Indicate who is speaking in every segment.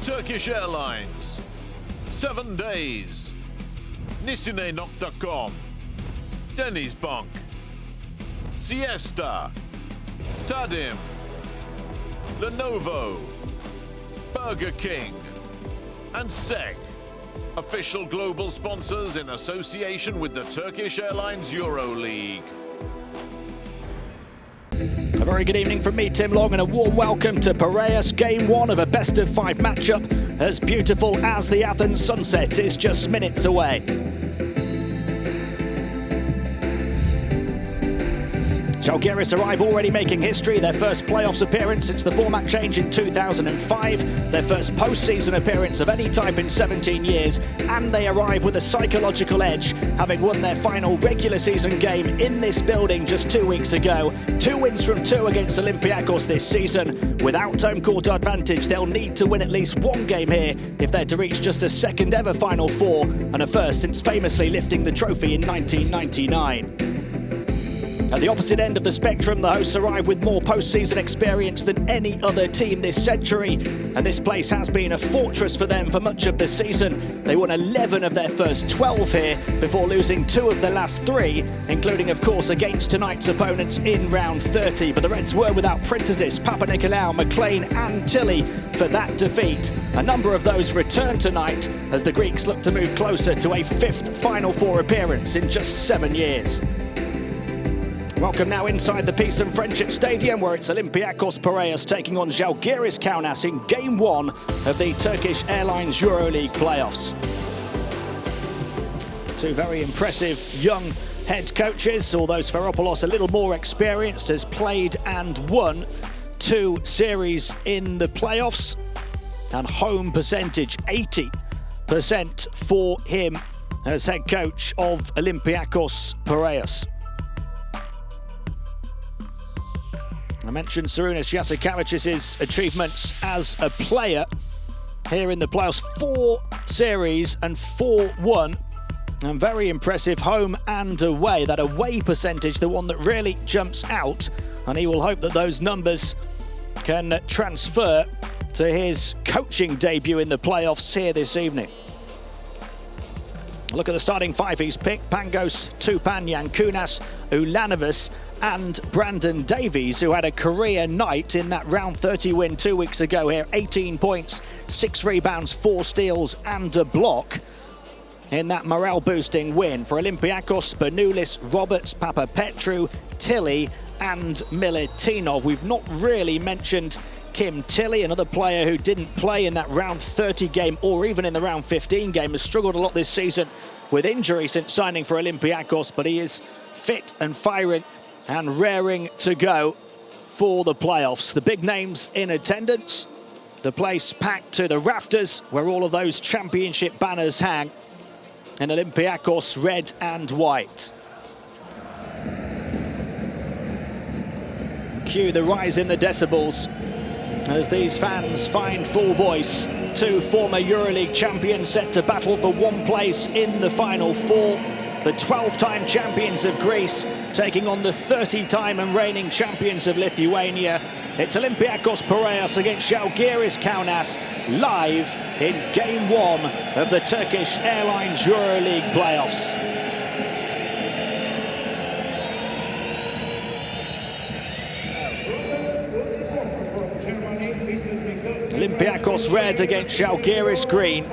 Speaker 1: Turkish Airlines, 7 days, Nisine.com, Denizbank, Siesta, Tadim, Lenovo, Burger King, and SEG, official global sponsors in association with the Turkish Airlines EuroLeague.
Speaker 2: A very good evening from me, Tim Long, and a warm welcome to Piraeus, game one of a best-of-5 matchup, as beautiful as the Athens sunset is just minutes away. Zalgiris arrive already making history, their first playoffs appearance since the format change in 2005, their first postseason appearance of any type in 17 years, and they arrive with a psychological edge, having won their final regular season game in this building just 2 weeks ago. 2 wins from 2 against Olympiacos this season. Without home court advantage, they'll need to win at least 1 game here if they're to reach just a second ever Final Four, and a first since famously lifting the trophy in 1999. At the opposite end of the spectrum, the hosts arrive with more postseason experience than any other team this century, and this place has been a fortress for them for much of the season. They won 11 of their first 12 here before losing 2 of the last 3, including, of course, against tonight's opponents in round 30. But the Reds were without Printezis, Papanikolaou, McLean and Tilly for that defeat. A number of those return tonight as the Greeks look to move closer to a 5th Final Four appearance in just 7 years. Welcome now inside the Peace and Friendship Stadium, where it's Olympiacos Piraeus taking on Zalgiris Kaunas in game 1 of the Turkish Airlines EuroLeague playoffs. 2 very impressive young head coaches, although Sferopoulos, a little more experienced, has played and won 2 series in the playoffs, and home percentage 80% for him as head coach of Olympiacos Piraeus. I mentioned Sarunas Jasikevicius' achievements as a player here in the playoffs. 4 series and 4-1, and very impressive home and away. That away percentage, the one that really jumps out, and he will hope that those numbers can transfer to his coaching debut in the playoffs here this evening. Look at the starting 5 he's picked: Pangos, Tupan, Yankunas, Ulanovas and Brandon Davies, who had a career night in that round 30 win 2 weeks ago here. 18 points, 6 rebounds, 4 steals and a block in that morale-boosting win. For Olympiacos, Spanoulis, Roberts, Papapetru, Tilly and Milutinov. We've not really mentioned Kim Tilly, another player who didn't play in that round 30 game or even in the round 15 game, has struggled a lot this season with injury since signing for Olympiacos, but he is fit and firing and raring to go for the playoffs. The big names in attendance, the place packed to the rafters where all of those championship banners hang in Olympiacos red and white. Cue the rise in the decibels as these fans find full voice. 2 former EuroLeague champions set to battle for 1 place in the Final Four. The 12-time champions of Greece taking on the 30-time and reigning champions of Lithuania. It's Olympiacos Piraeus against Zalgiris Kaunas, live in game 1 of the Turkish Airlines EuroLeague playoffs. Olympiacos red against Zalgiris green.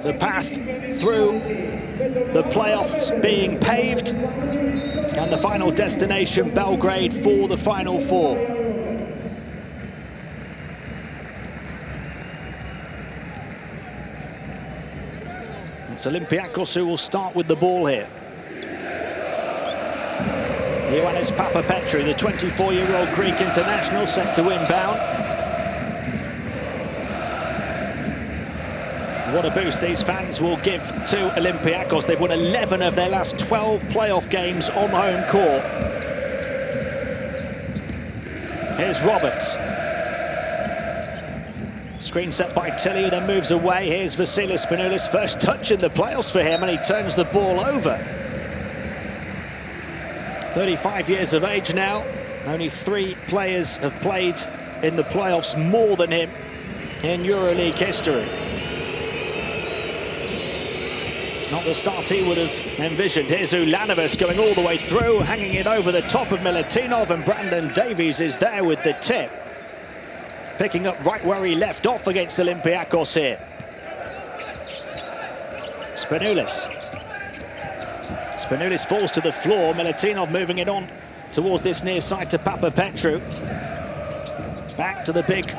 Speaker 2: The path through the playoffs being paved, and the final destination Belgrade for the Final Four. It's Olympiacos who will start with the ball here. Ioannis Papapetru, the 24-year-old Greek international, set to inbound. What a boost these fans will give to Olympiacos. They've won 11 of their last 12 playoff games on home court. Here's Roberts. Screen set by Tilly, who then moves away. Here's Vassilis Spanoulis, first touch in the playoffs for him, and he turns the ball over. 35 years of age now. Only 3 players have played in the playoffs more than him in EuroLeague history. Not the start he would have envisioned. Here's Ulanovas going all the way through, hanging it over the top of Milutinov, and Brandon Davies is there with the tip. Picking up right where he left off against Olympiacos here. Spanoulis. Spanoulis falls to the floor. Milutinov moving it on towards this near side to Papapetru. Back to the big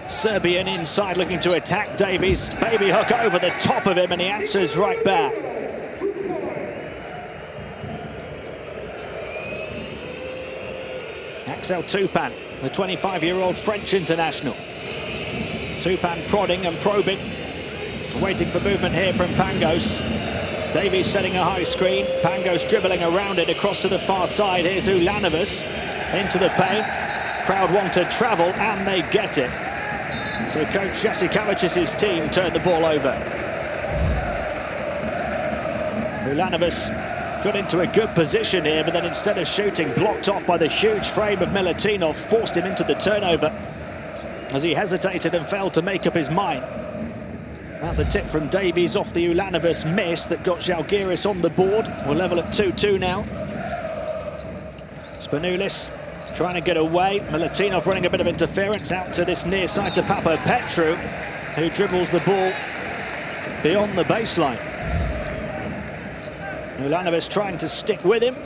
Speaker 2: Serbian inside, looking to attack Davies. Baby hook over the top of him, and he answers right back. Axel Tupan, the 25-year-old French international. Tupan prodding and probing, waiting for movement here from Pangos. Davies setting a high screen. Pangos dribbling around it across to the far side. Here's Ulanovas into the paint. Crowd want to travel, and they get it. So coach Jasikevicius' team turned the ball over. Ulanovas got into a good position here, but then instead of shooting, blocked off by the huge frame of Milutinov, forced him into the turnover as he hesitated and failed to make up his mind. Now the tip from Davies off the Ulanovas miss that got Zalgiris on the board. We're level at 2-2 now. Spanoulis trying to get away. Milutinov running a bit of interference out to this near side to Papapetru, who dribbles the ball beyond the baseline. Ulanovas trying to stick with him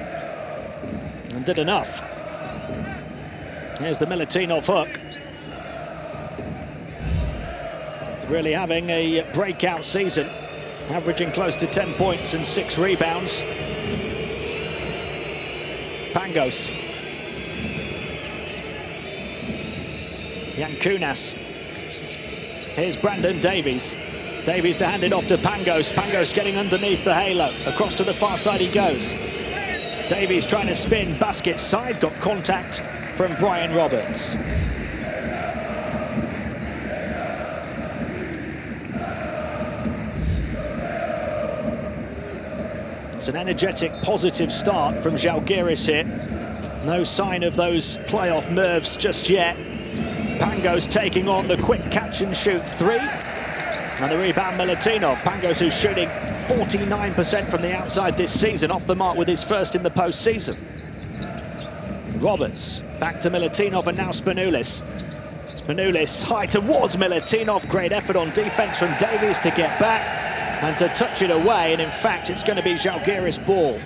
Speaker 2: and did enough. Here's the Milutinov hook. Really having a breakout season, averaging close to 10 points and 6 rebounds. Pangos. Kaunas. Here's Brandon Davies. Davies to hand it off to Pangos. Pangos getting underneath the halo. Across to the far side he goes. Davies trying to spin basket side. Got contact from Brian Roberts. It's an energetic, positive start from Zalgiris here. No sign of those playoff nerves just yet. Pangos taking on the quick catch and shoot three. And the rebound, Milutinov. Pangos, who's shooting 49% from the outside this season, off the mark with his first in the postseason. Roberts back to Milutinov, and now Spanoulis. Spanoulis high towards Milutinov. Great effort on defense from Davies to get back and to touch it away. And in fact, it's going to be Zalgiris ball.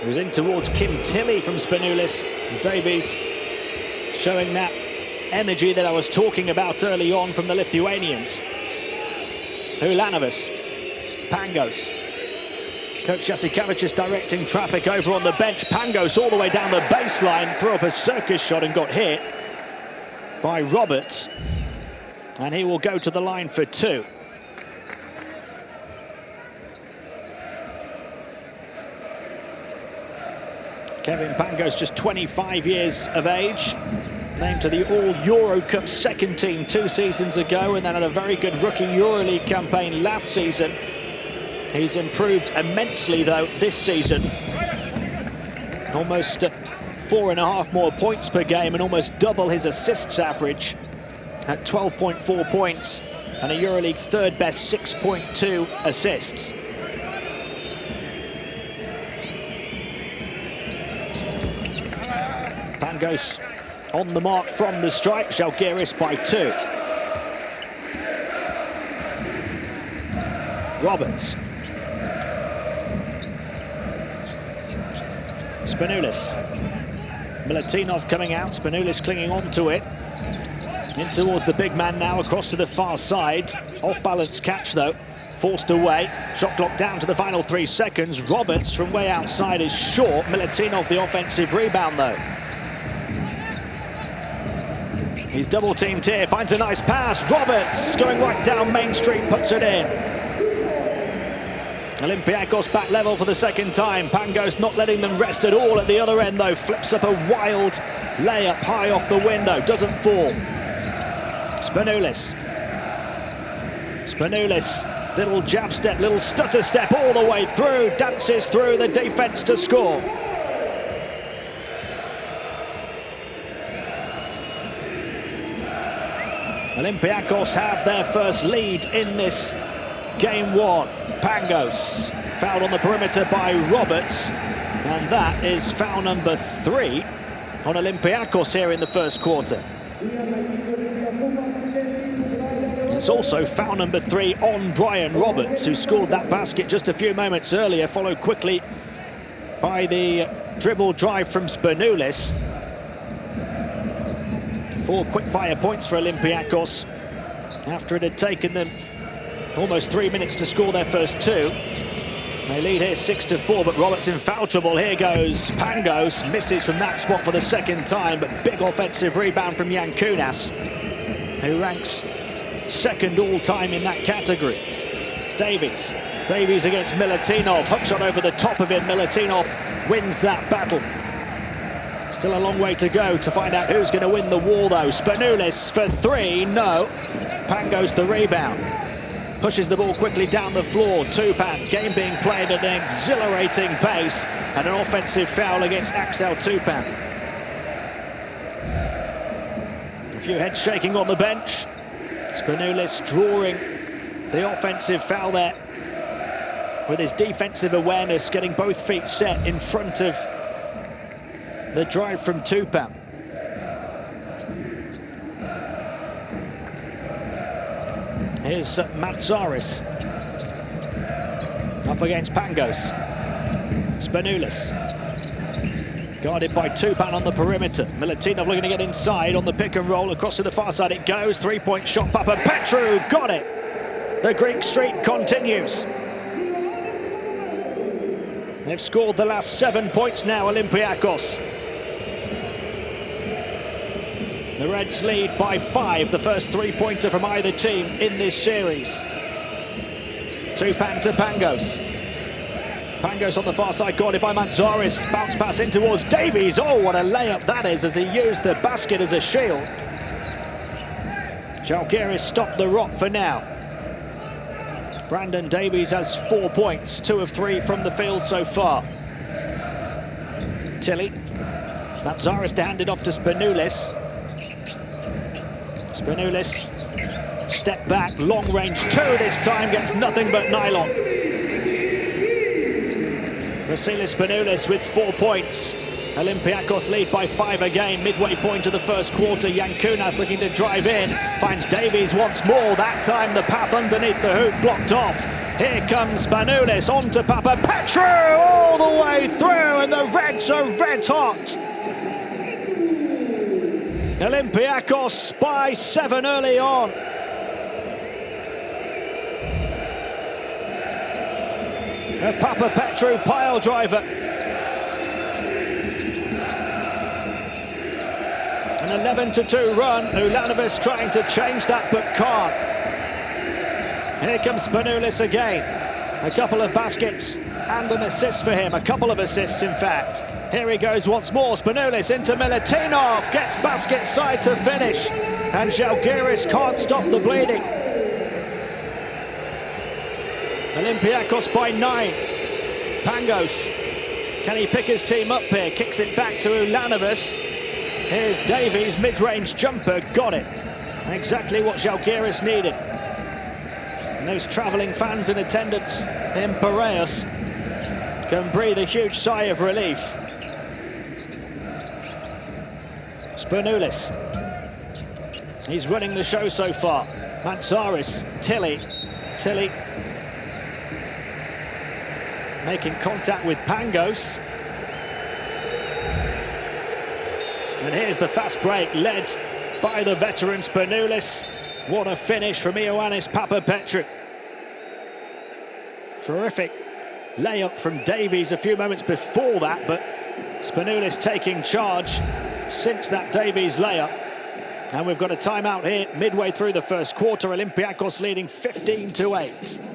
Speaker 2: It was in towards Kim Tilly from Spanoulis. Davies showing that energy that I was talking about early on from the Lithuanians. Ulanovas, Pangos. Coach Jasikevicius directing traffic over on the bench. Pangos all the way down the baseline, threw up a circus shot and got hit by Roberts. And he will go to the line for two. Kevin Pangos, just 25 years of age, named to the All-EuroCup second team 2 seasons ago, and then had a very good rookie EuroLeague campaign last season. He's improved immensely, though, this season. Almost 4.5 more points per game and almost double his assists average at 12.4 points, and a EuroLeague third best 6.2 assists. Pangos on the mark from the stripe. Zalgiris by 2. Roberts. Spanoulis. Milutinov coming out. Spanoulis clinging on to it. In towards the big man now, across to the far side. Off-balance catch, though. Forced away. Shot clock down to the final 3 seconds. Roberts from way outside is short. Milutinov the offensive rebound, though. He's double-teamed here, finds a nice pass. Roberts going right down Main Street, puts it in. Olympiacos back level for the second time. Pangos not letting them rest at all at the other end, though. Flips up a wild layup high off the window, doesn't fall. Spanoulis. Spanoulis Little jab step, little stutter step all the way through, dances through the defence to score. Olympiacos have their first lead in this game one. Pangos fouled on the perimeter by Roberts, and that is foul number 3 on Olympiacos here in the first quarter. It's also foul number 3 on Brian Roberts, who scored that basket just a few moments earlier, followed quickly by the dribble drive from Spanoulis. 4 quick-fire points for Olympiacos after it had taken them almost 3 minutes to score their first 2. They lead here 6-4, but Roberts in foul trouble. Here goes Pangos, misses from that spot for the second time, but big offensive rebound from Kaunas, who ranks second all-time in that category. Davies against Milutinov, hook shot over the top of him. Milutinov wins that battle. Still a long way to go to find out who's going to win the war, though. Spanoulis for 3, no. Pangos the rebound. Pushes the ball quickly down the floor. Tupan, game being played at an exhilarating pace, and an offensive foul against Axel Tupan. A few heads shaking on the bench. Spanoulis drawing the offensive foul there with his defensive awareness, getting both feet set in front of the drive from Tupan. Here's Vassilis up against Pangos. Spanoulis guarded by Tupan on the perimeter. Milutinov looking to get inside on the pick and roll. Across to the far side it goes. 3-point shot. Papapetrou got it. The Greek streak continues. They've scored the last 7 points now, Olympiacos. The Reds lead by 5, the first 3-pointer from either team in this series. Tupan to Pangos. Pangos on the far side, guarded by Vassilis. Bounce pass in towards Davies. Oh, what a layup that is, as he used the basket as a shield. Zalgiris stopped the rock for now. Brandon Davies has 4 points, 2 of 3 from the field so far. Tilly. Vassilis to hand it off to Spanoulis. Spanoulis, step back, long range 2 this time, gets nothing but nylon. Vassilis Spanoulis with 4 points. Olympiacos lead by 5 again, midway point of the first quarter. Kaunas looking to drive in, finds Davies once more. That time the path underneath the hoop blocked off. Here comes Spanoulis, on to Papapetrou, all the way through, and the Reds are red hot. Olympiacos by 7 early on. A Papapetrou pile driver. An 11-2 run. Ulanovas trying to change that, but can't. Here comes Spanoulis again. A couple of baskets and an assist for him. A couple of assists, in fact. Here he goes once more. Spanoulis into Milutinov. Gets basket side to finish. And Zalgiris can't stop the bleeding. Olympiacos by 9. Pangos. Can he pick his team up here? Kicks it back to Ulanovas. Here's Davies, mid-range jumper. Got it. Exactly what Zalgiris needed. And those travelling fans in attendance in Piraeus can breathe a huge sigh of relief. Spanoulis. He's running the show so far. Vassilis, Tilly making contact with Pangos. And here's the fast break led by the veteran Spanoulis. What a finish from Ioannis Papapetrou. Terrific layup from Davies a few moments before that, but Spanoulis taking charge since that Davies layup. And we've got a timeout here midway through the first quarter. Olympiacos leading 15-8.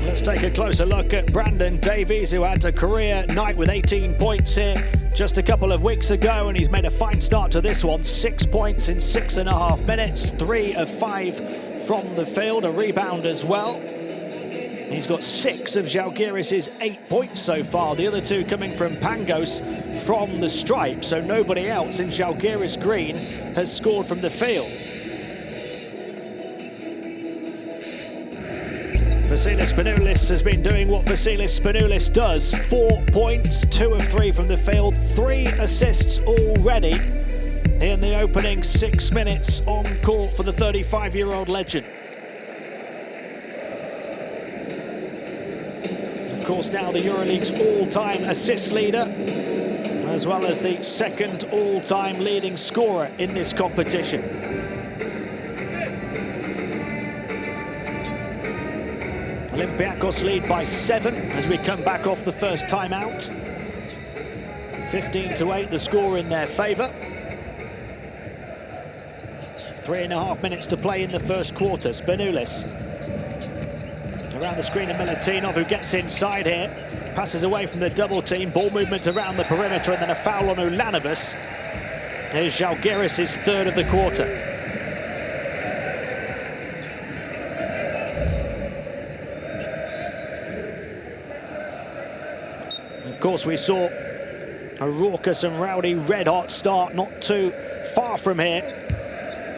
Speaker 2: Let's Let's take a closer look at Brandon Davies, who had a career night with 18 points here just a couple of weeks ago, and he's made a fine start to this one. 6 points in 6.5 minutes, 3 of 5 from the field, a rebound as well. He's got 6 of Zalgiris' 8 points so far, the other 2 coming from Pangos from the stripe, so nobody else in Zalgiris green has scored from the field. Vassilis Spanoulis has been doing what Vassilis Spanoulis does. 4 points, 2 of 3 from the field, 3 assists already in the opening 6 minutes on court for the 35-year-old legend. Of course, now the EuroLeague's all-time assist leader, as well as the second all-time leading scorer in this competition. Olympiacos lead by 7 as we come back off the first timeout. 15-8, the score in their favour. 3.5 minutes to play in the first quarter. Spanoulis around the screen of Milutinov, who gets inside here. Passes away from the double team. Ball movement around the perimeter, and then a foul on Ulanovas. Here's Zalgiris' third of the quarter. Of course, we saw a raucous and rowdy red-hot start not too far from here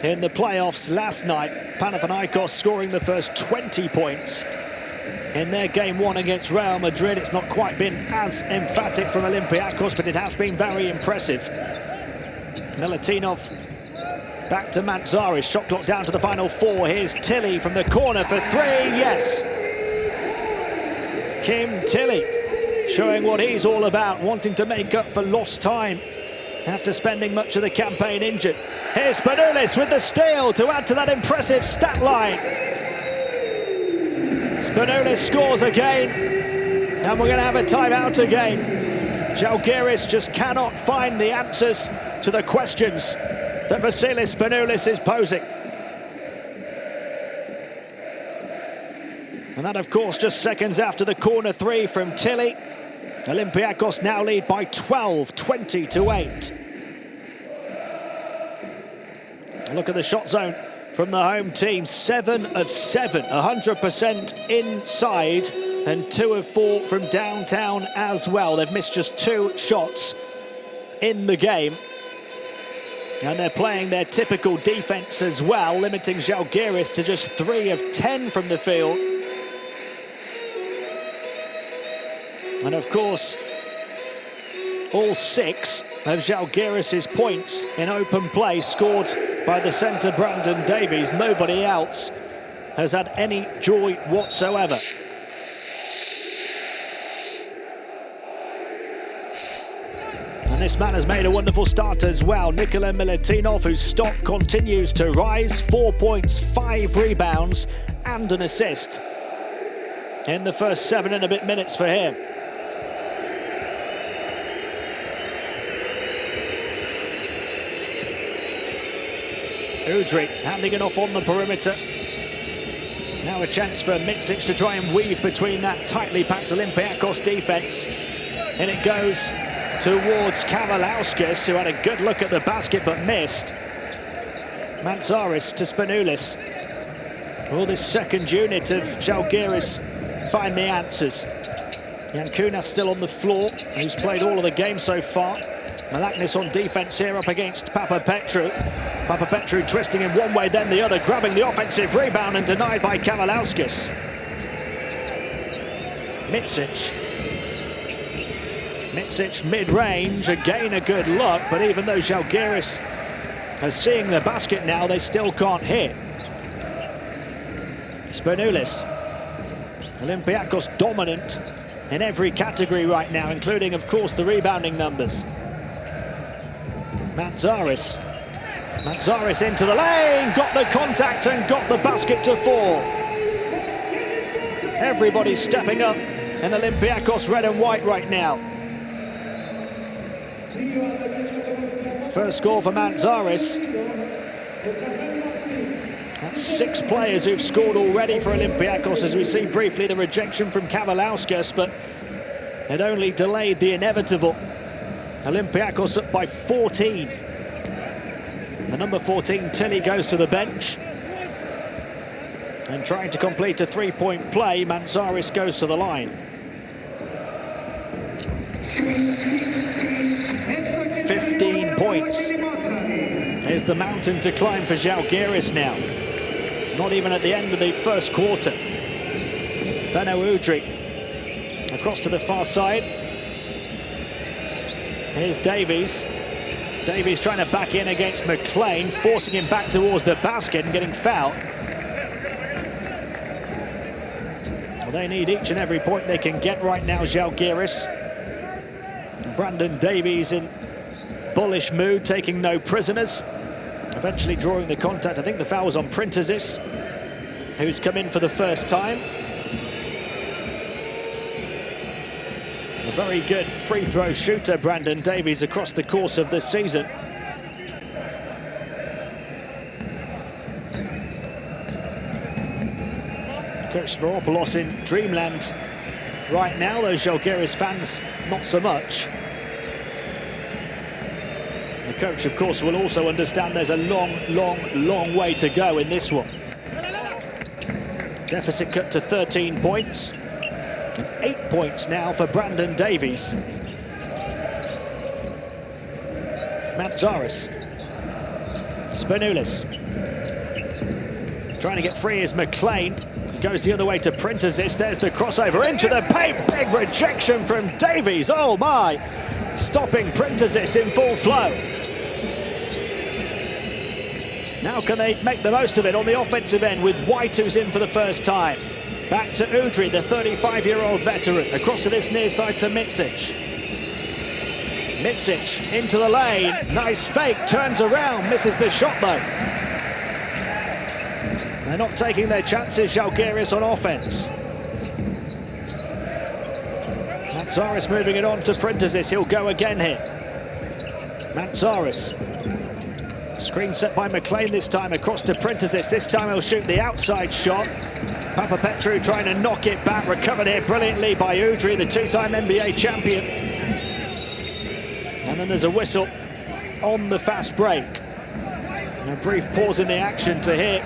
Speaker 2: in the playoffs last night. Panathinaikos scoring the first 20 points in their game 1 against Real Madrid. It's not quite been as emphatic from Olympiacos, but it has been very impressive. Milutinov back to Mantzaris. Shot clock down to the final 4. Here's Tilly from the corner for 3. Yes! Kim Tilly showing what he's all about, wanting to make up for lost time after spending much of the campaign injured. Here's Spanoulis with the steal to add to that impressive stat line. Spanoulis scores again, and we're going to have a timeout again. Zalgiris just cannot find the answers to the questions that Vassilis Spanoulis is posing. And that, of course, just seconds after the corner 3 from Tilly. Olympiacos now lead by 12, 20-8. Look at the shot zone from the home team. 7 of 7, 100% inside, and 2 of 4 from downtown as well. They've missed just 2 shots in the game. And they're playing their typical defense as well, limiting Zalgiris to just 3 of 10 from the field. And of course, all 6 of Zalgiris' points in open play scored by the centre Brandon Davies. Nobody else has had any joy whatsoever. And this man has made a wonderful start as well. Nikola Milutinov, whose stock continues to rise. 4 points, 5 rebounds and an assist in the first 7 and a bit minutes for him. Udry handing it off on the perimeter. Now a chance for Micic to try and weave between that tightly packed Olympiacos defense. And it goes towards Kaunas, who had a good look at the basket but missed. Mantzaris to Spanoulis. Will this second unit of Zalgiris find the answers? Kaunas still on the floor, who's played all of the game so far. Malaknis on defense here up against Papapetru. Papapetru twisting in one way then the other, grabbing the offensive rebound and denied by Kaunas. Micic mid-range, again a good look, but even though Zalgiris are seeing the basket now, they still can't hit. Spanoulis. Olympiacos dominant in every category right now, including, of course, the rebounding numbers. Mantzaris into the lane, got the contact and got the basket to fall. Everybody's stepping up in Olympiacos red and white right now. First score for Mantzaris. That's 6 players who've scored already for Olympiacos, as we see briefly the rejection from Kavalauskas, but it only delayed the inevitable. Olympiacos up by 14. The number 14, Tilly, goes to the bench. And trying to complete a 3-point play, Mantzaris goes to the line. 15 points. There's the mountain to climb for Zalgiris now. Not even at the end of the first quarter. Beno Udrih across to the far side. Here's Davies. Davies trying to back in against McLean, forcing him back towards the basket and getting fouled. Well, they need each and every point they can get right now, Zalgiris. Brandon Davies in bullish mood, taking no prisoners. Eventually drawing the contact. I think the foul was on Printezis, who's come in for the first time. A very good free throw shooter, Brandon Davies, across the course of this season. Coach Varopoulos in dreamland right now. Those Zalgiris fans, not so much. The coach, of course, will also understand there's a long way to go in this one. Deficit cut to 13 points. And 8 points now for Brandon Davies. Mantzaris. Spanoulis. Trying to get free is McLean. Goes the other way to Printezis. There's the crossover into the paint. Big rejection from Davies. Oh my! Stopping Printezis in full flow. Now can they make the most of it on the offensive end with White, who's in for the first time. Back to Udrih, the 35-year-old veteran. Across to this near side to Mitsic. Mitsic into the lane. Nice fake, turns around, misses the shot though. They're not taking their chances, Zalgiris, on offense. Mantzaris moving it on to Printezis. He'll go again here. Mantzaris. Screen set by McLean this time, across to Printezis. This time he'll shoot the outside shot. Papapetru trying to knock it back, recovered here brilliantly by Udrih, the 2-time NBA champion. And then there's a whistle on the fast break. And a brief pause in the action to hear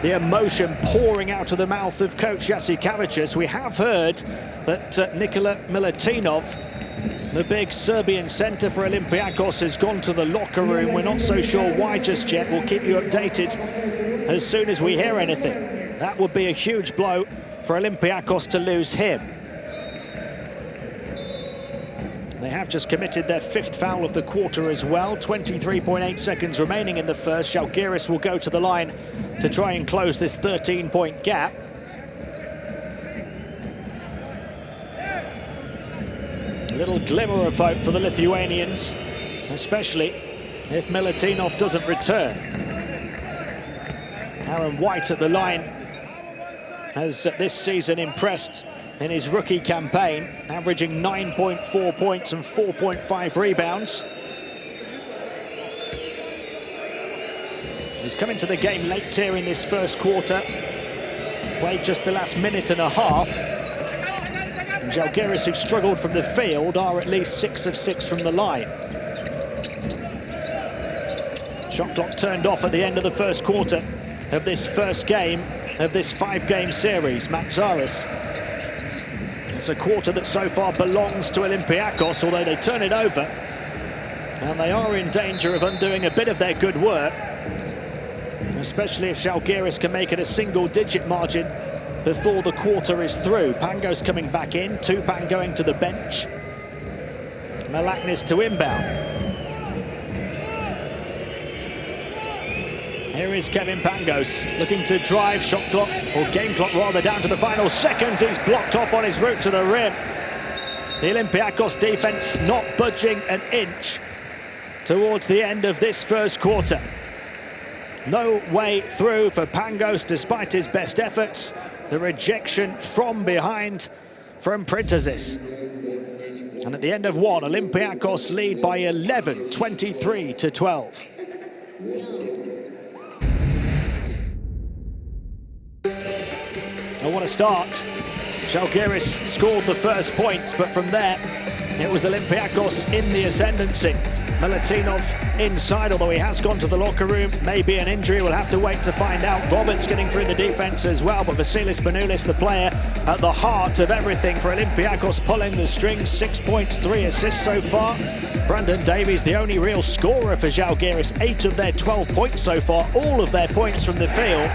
Speaker 2: the emotion pouring out of the mouth of coach Jasikevicius. We have heard that Nikola Milutinov, the big Serbian centre for Olympiacos, has gone to the locker room. We're not so sure why just yet. We'll keep you updated as soon as we hear anything. That would be a huge blow for Olympiacos to lose him. They have just committed their 5th foul of the quarter as well. 23.8 seconds remaining in the first. Zalgiris will go to the line to try and close this 13-point gap. A little glimmer of hope for the Lithuanians, especially if Milutinov doesn't return. Aaron White at the line has this season impressed in his rookie campaign, averaging 9.4 points and 4.5 rebounds. He's come into the game late here in this first quarter, played just the last minute and a half. And Zalgiris, who've struggled from the field, are at least 6 of 6 from the line. Shot clock turned off at the end of the first quarter of this first game of this 5-game series. Mantzaris. It's a quarter that so far belongs to Olympiacos, although they turn it over. And they are in danger of undoing a bit of their good work, especially if Zalgiris can make it a single-digit margin before the quarter is through. Pangos coming back in, Tupan going to the bench. Malaknis to inbound. Here is Kevin Pangos, looking to drive, shot clock, or game clock rather, down to the final seconds. He's blocked off on his route to the rim. The Olympiacos defense not budging an inch towards the end of this first quarter. No way through for Pangos despite his best efforts. The rejection from behind from Printezis. And at the end of one, Olympiacos lead by 11, 23-12. And what a start. Zalgiris scored the first points, but from there, it was Olympiacos in the ascendancy. Milutinov inside, although he has gone to the locker room. Maybe an injury, we'll have to wait to find out. Roberts getting through the defense as well, but Vassilis Spanoulis, the player at the heart of everything for Olympiacos, pulling the strings. 6 points, 3 assists so far. Brandon Davies, the only real scorer for Zalgiris. 8 of their 12 points so far, all of their points from the field.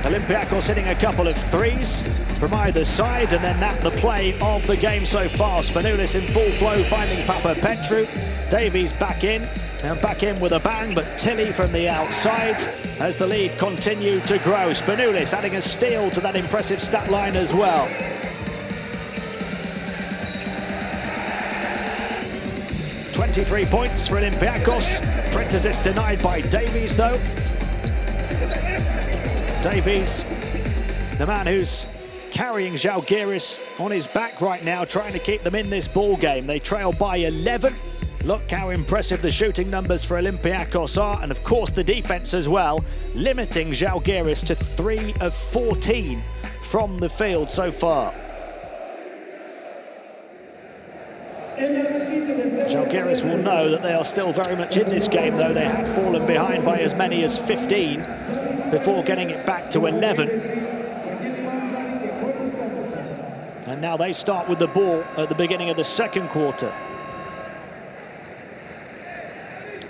Speaker 2: Olympiacos hitting a couple of threes from either side, and then that the play of the game so far. Spanoulis in full flow, finding Petru. Davies back in, and back in with a bang, but Tilly from the outside as the lead continued to grow. Spanoulis adding a steal to that impressive stat line as well. "23 points for Olympiacos. Printezis denied by Davies though. Davies, the man who's carrying Zalgiris on his back right now, trying to keep them in this ball game. They trail by 11. Look how impressive the shooting numbers for Olympiacos are, and of course the defense as well, limiting Zalgiris to 3 of 14 from the field so far. Zalgiris will know that they are still very much in this game, though. They had fallen behind by as many as 15 before getting it back to 11. And now they start with the ball at the beginning of the second quarter.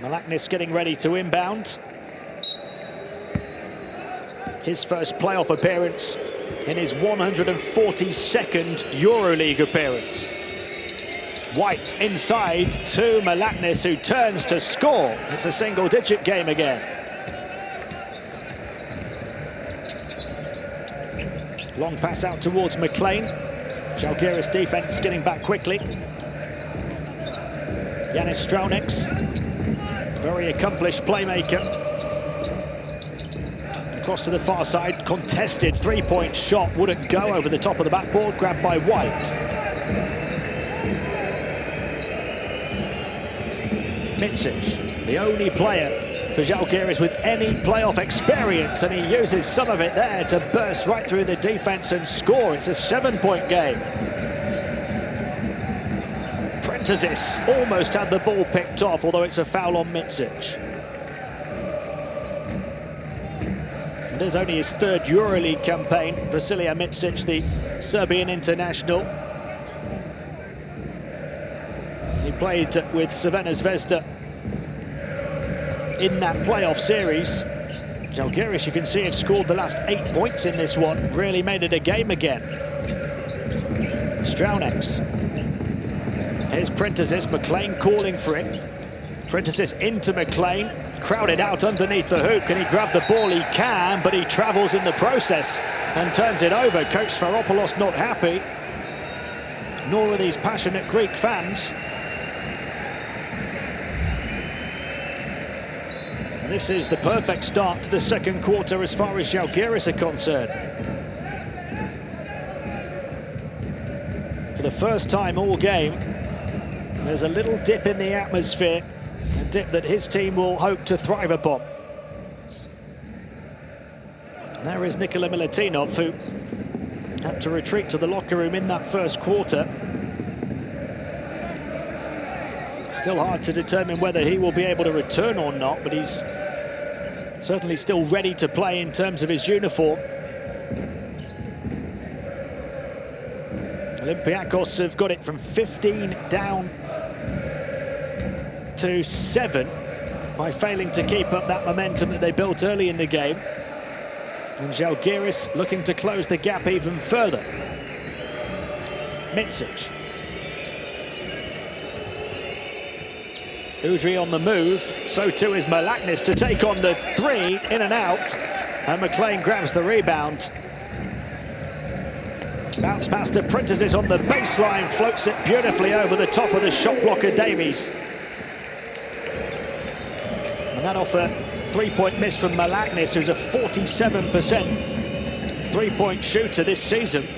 Speaker 2: Malaknis getting ready to inbound. His first playoff appearance in his 142nd EuroLeague appearance. White inside to Malaknis, who turns to score. It's a single-digit game again. Long pass out towards McLean. Zalgiris defense getting back quickly. Yanis Strauniks, very accomplished playmaker. Across to the far side, contested three-point shot, wouldn't go over the top of the backboard, grabbed by White. Micic, the only player for Zalgiris with any playoff experience, and he uses some of it there to burst right through the defense and score. It's a 7-point game. Printezis almost had the ball picked off, although it's a foul on Micic. It is only his third EuroLeague campaign. Vasilija Micic, the Serbian international. He played with Crvena Zvezda in that playoff series. Zalgiris, you can see, have scored the last 8 points in this one. Really made it a game again. Strauniks. Here's Printezis, McLean calling for it. Printezis into McLean, crowded out underneath the hoop. Can he grab the ball? He can, but he travels in the process and turns it over. Coach Sfaropoulos not happy, nor are these passionate Greek fans. And this is the perfect start to the second quarter as far as Zalgiris are concerned. For the first time all game, there's a little dip in the atmosphere, a dip that his team will hope to thrive upon. There is Nikola Milutinov, who had to retreat to the locker room in that first quarter. Still hard to determine whether he will be able to return or not, but he's certainly still ready to play in terms of his uniform. Olympiacos have got it from 15 down to 7 by failing to keep up that momentum that they built early in the game. And Zalgiris looking to close the gap even further. Micic. Udry on the move, so too is Malaknis to take on the three, in and out, and McLean grabs the rebound. Bounce pass to Printezis on the baseline, floats it beautifully over the top of the shot blocker Davies. And that off a three-point miss from Malaknis, who's a 47% three-point shooter this season.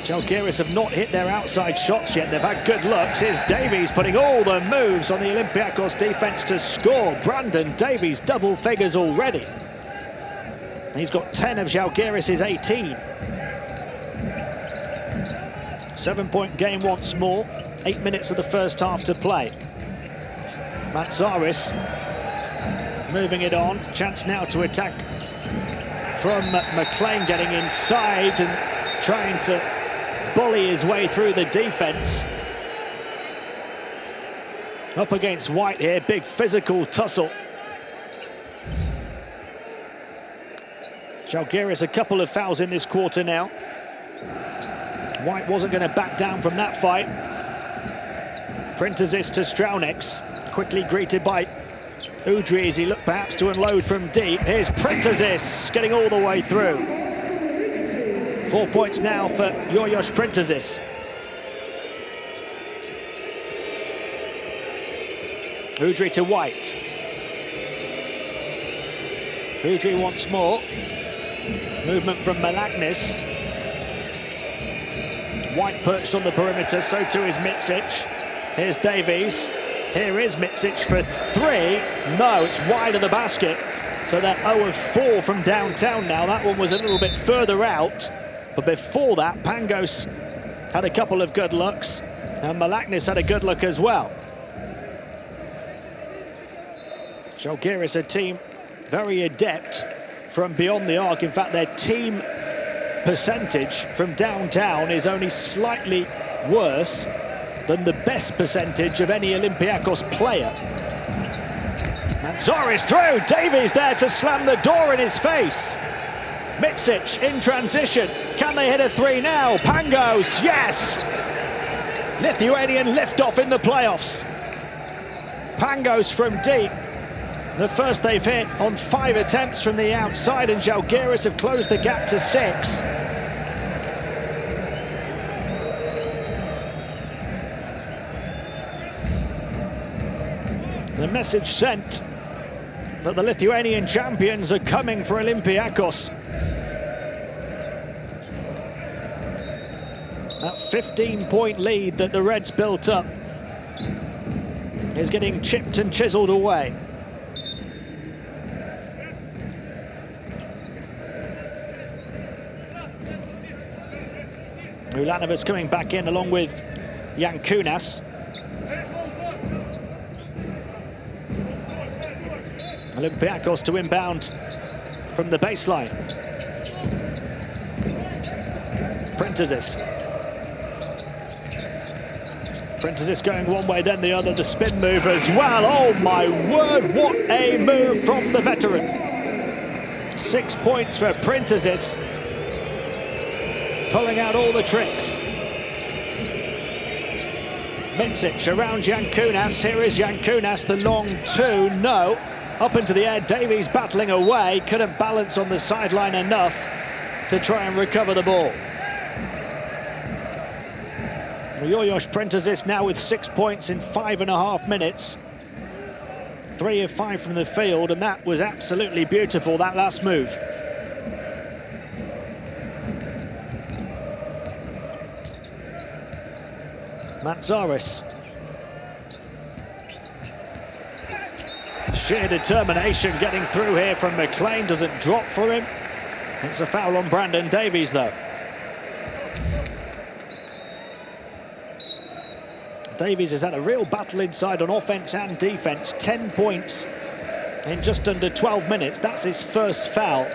Speaker 2: Zalgiris have not hit their outside shots yet. They've had good looks. Here's Davies putting all the moves on the Olympiacos defense to score. Brandon Davies, double figures already. He's got 10 of Zalgiris' 18. 7-point game once more. 8 minutes of the first half to play. Vassilis moving it on. Chance now to attack from McLean, getting inside and trying to bully his way through the defense. Up against White here, big physical tussle. Zalgiris a couple of fouls in this quarter now. White wasn't going to back down from that fight. Printezis to Spanoulis, quickly greeted by Udry as he looked perhaps to unload from deep. Here's Printezis getting all the way through. 4 points now for Printezis. Udry to White. Udry once more. Movement from Malaknis. White perched on the perimeter, so too is Micic. Here's Davies. Here is Micic for three. No, it's wide of the basket. So they're 0 of 4 from downtown now. That one was a little bit further out. But before that, Pangos had a couple of good looks. And Malaknis had a good look as well. Zalgiris, a team very adept from beyond the arc. In fact, their team percentage from downtown is only slightly worse than the best percentage of any Olympiacos player. Manzaris through, Davies there to slam the door in his face. Micic in transition, can they hit a three now? Pangos, yes! Lithuanian liftoff in the playoffs. Pangos from deep. The first they've hit on 5 attempts from the outside, and Zalgiris have closed the gap to 6. The message sent that the Lithuanian champions are coming for Olympiacos. That 15-point lead that the Reds built up is getting chipped and chiseled away. Ulanovas coming back in along with Kaunas. Olympiacos to inbound from the baseline. Printezis. Printezis going one way, then the other. The spin move as well. Oh my word, what a move from the veteran. 6 points for Printezis. Pulling out all the tricks. Micic around Kaunas. Here is Kaunas, the long two. No. Up into the air, Davies battling away. Couldn't balance on the sideline enough to try and recover the ball. Printezis now with 6 points in 5.5 minutes. 3 of 5 from the field, and that was absolutely beautiful, that last move. Manzaris. Sheer determination getting through here from McLean. Doesn't drop for him. It's a foul on Brandon Davies, though. Davies has had a real battle inside on offense and defense. 10 points in just under 12 minutes. That's his first foul.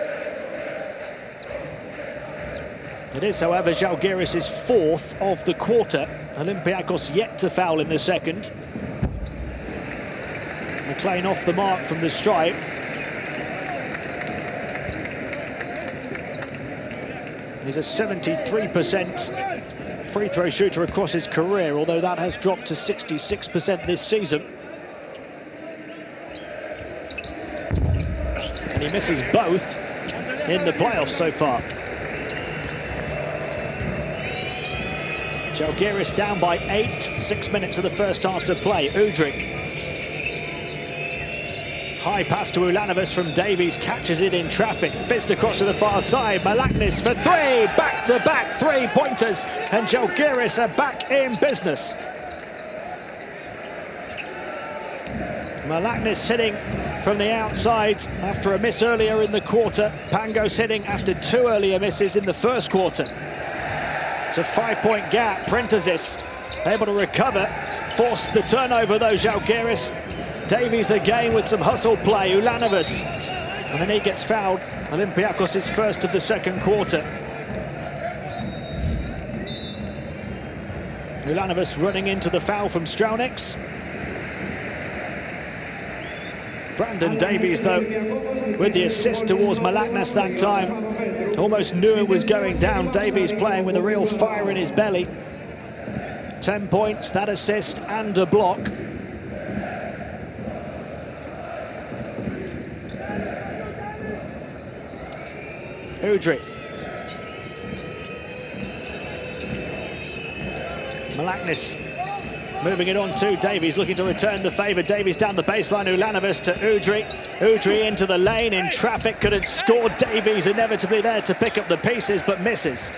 Speaker 2: It is, however, Zalgiris' 4th of the quarter. Olympiacos yet to foul in the second. McLean off the mark from the stripe. He's a 73% free throw shooter across his career, although that has dropped to 66% this season. And he misses both in the playoffs so far. Zalgiris down by 8, 6 minutes of the first half to play. Udry. High pass to Ulanovas from Davies, catches it in traffic, fizzed across to the far side. Malaknis for 3, back-to-back 3-pointers, and Zalgiris are back in business. Malaknis hitting from the outside after a miss earlier in the quarter. Pangos hitting after 2 earlier misses in the first quarter. It's a 5-point gap. Printezis able to recover. Forced the turnover though, Zalgiris. Davies again with some hustle play. Ulanovas. And then he gets fouled. Olympiacos is first of the second quarter. Ulanovas running into the foul from Spanoulis. Brandon Davies, though, with the assist towards Malaknas that time. Almost knew it was going down. Davies playing with a real fire in his belly. 10 points, that assist, and a block. Udry. Malaknas moving it on to Davies, looking to return the favour. Davies down the baseline, Ulanovas to Udry. Udry into the lane, in traffic, couldn't score. Davies inevitably there to pick up the pieces, but misses.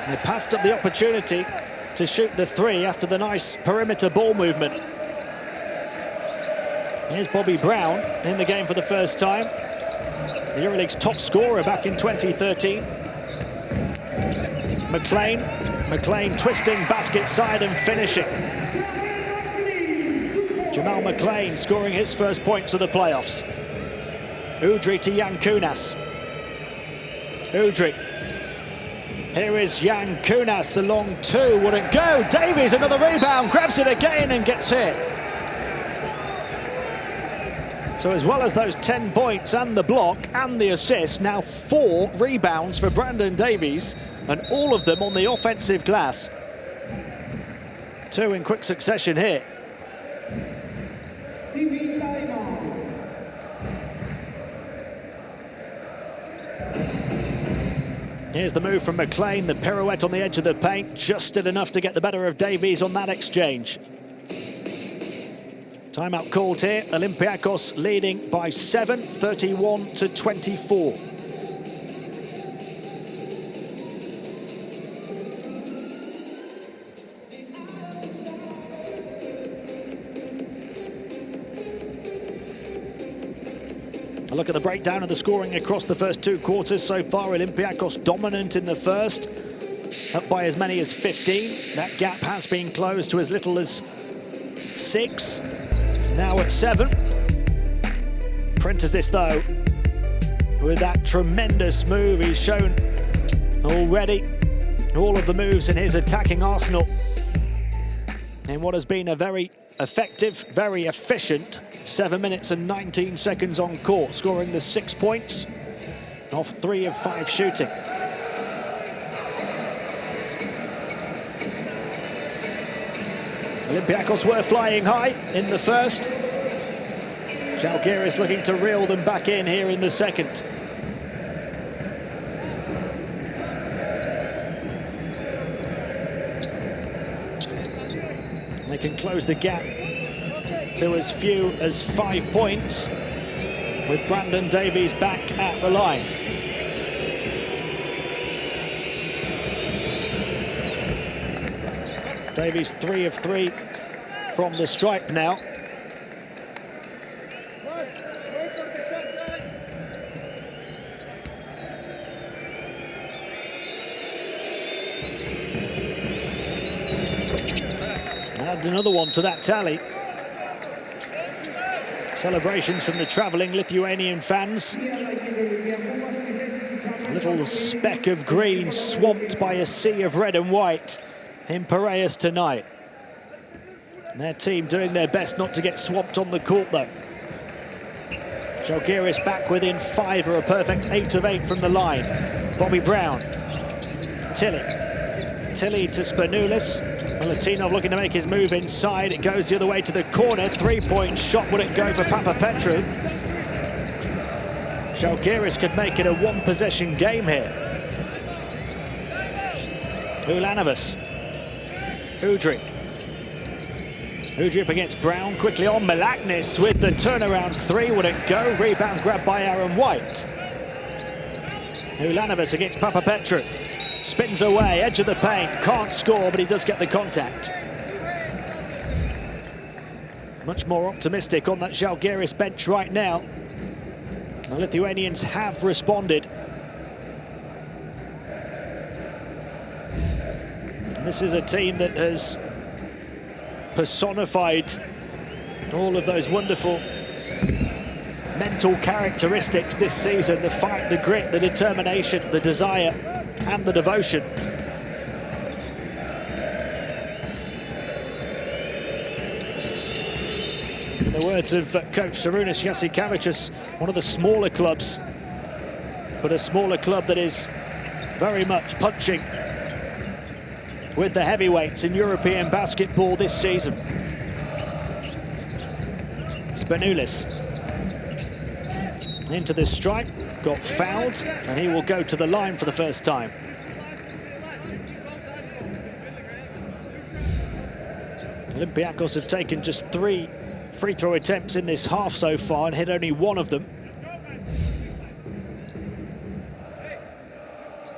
Speaker 2: They passed up the opportunity to shoot the three after the nice perimeter ball movement. Here's Bobby Brown in the game for the first time. The EuroLeague's top scorer back in 2013. McLean twisting basket side and finishing. Jamal McLean scoring his first points of the playoffs. Udry to Kaunas. Udry. Here is Kaunas, the long two, wouldn't go. Davies, another rebound, grabs it again and gets hit. So as well as those 10 points and the block and the assist, now 4 rebounds for Brandon Davies, and all of them on the offensive glass. 2 in quick succession here. Here's the move from McLean, the pirouette on the edge of the paint, just did enough to get the better of Davies on that exchange. Timeout called here, Olympiacos leading by 7, 31-24. A look at the breakdown of the scoring across the first 2 quarters so far. Olympiacos dominant in the first, up by as many as 15. That gap has been closed to as little as 6. Now at 7. Printezis, though, with that tremendous move, he's shown already all of the moves in his attacking arsenal in what has been a very effective, very efficient 7 minutes and 19 seconds on court, scoring the 6 points off 3 of 5 shooting. Olympiacos were flying high in the first. Zalgiris looking to reel them back in here in the second. They can close the gap to as few as 5 points with Brandon Davies back at the line. Davies 3 of 3 from the stripe now. Add another one to that tally. Celebrations from the travelling Lithuanian fans. A little speck of green swamped by a sea of red and white in Piraeus tonight. And their team doing their best not to get swamped on the court, though. Zalgiris back within 5 or a perfect 8 of 8 from the line. Bobby Brown. Tilly to Spanoulis. Latinov looking to make his move inside. It goes the other way to the corner. 3-point shot. Would it go for Papapetru? Zalgiris could make it a 1-possession game here. Ulanovas. Udry up against Brown, quickly on. Malaknas with the turnaround 3. Would it go? Rebound grabbed by Aaron White. Ulanovas against Papapetru. Spins away, edge of the paint, can't score, but he does get the contact. Much more optimistic on that Zalgiris bench right now. The Lithuanians have responded. This is a team that has personified all of those wonderful mental characteristics this season: the fight, the grit, the determination, the desire and the devotion. In the words of coach Sarunas Jasikevicius, one of the smaller clubs, but a smaller club that is very much punching with the heavyweights in European basketball this season. Spanoulis into this strike, got fouled, and he will go to the line for the first time. Olympiacos have taken just 3 free throw attempts in this half so far and hit only 1 of them.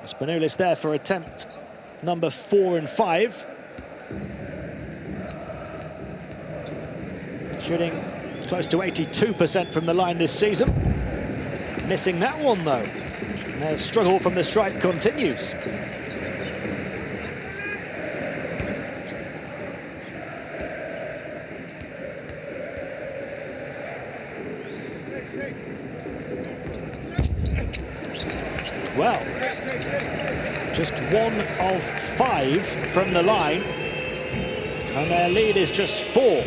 Speaker 2: Spanoulis there for attempt number 4 and 5. Shooting close to 82% from the line this season. Missing that one though. And their struggle from the stripe continues. Well, just 1 of 5 from the line, and their lead is just 4.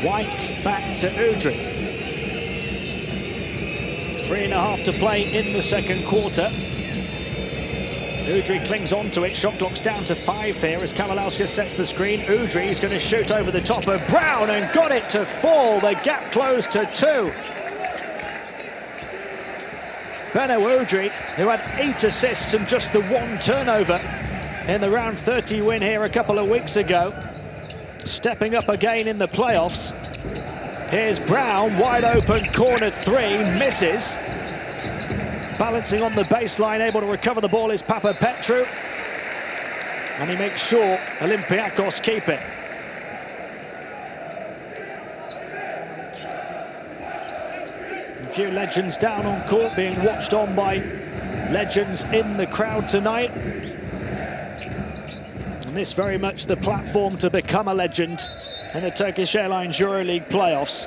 Speaker 2: White back to Udry. 3.5 to play in the second quarter. Udry clings onto it. Shot clock's down to 5 here as Kaunas sets the screen. Udry is going to shoot over the top of Brown and got it to fall. The gap closed to 2. Benno Udry, who had 8 assists and just the 1 turnover in the round 30 win here a couple of weeks ago, stepping up again in the playoffs. Here's Brown, wide open, corner 3, misses. Balancing on the baseline, able to recover the ball is Papapetru. And he makes sure Olympiacos keep it. A few legends down on court, being watched on by legends in the crowd tonight. And this very much the platform to become a legend in the Turkish Airlines EuroLeague playoffs.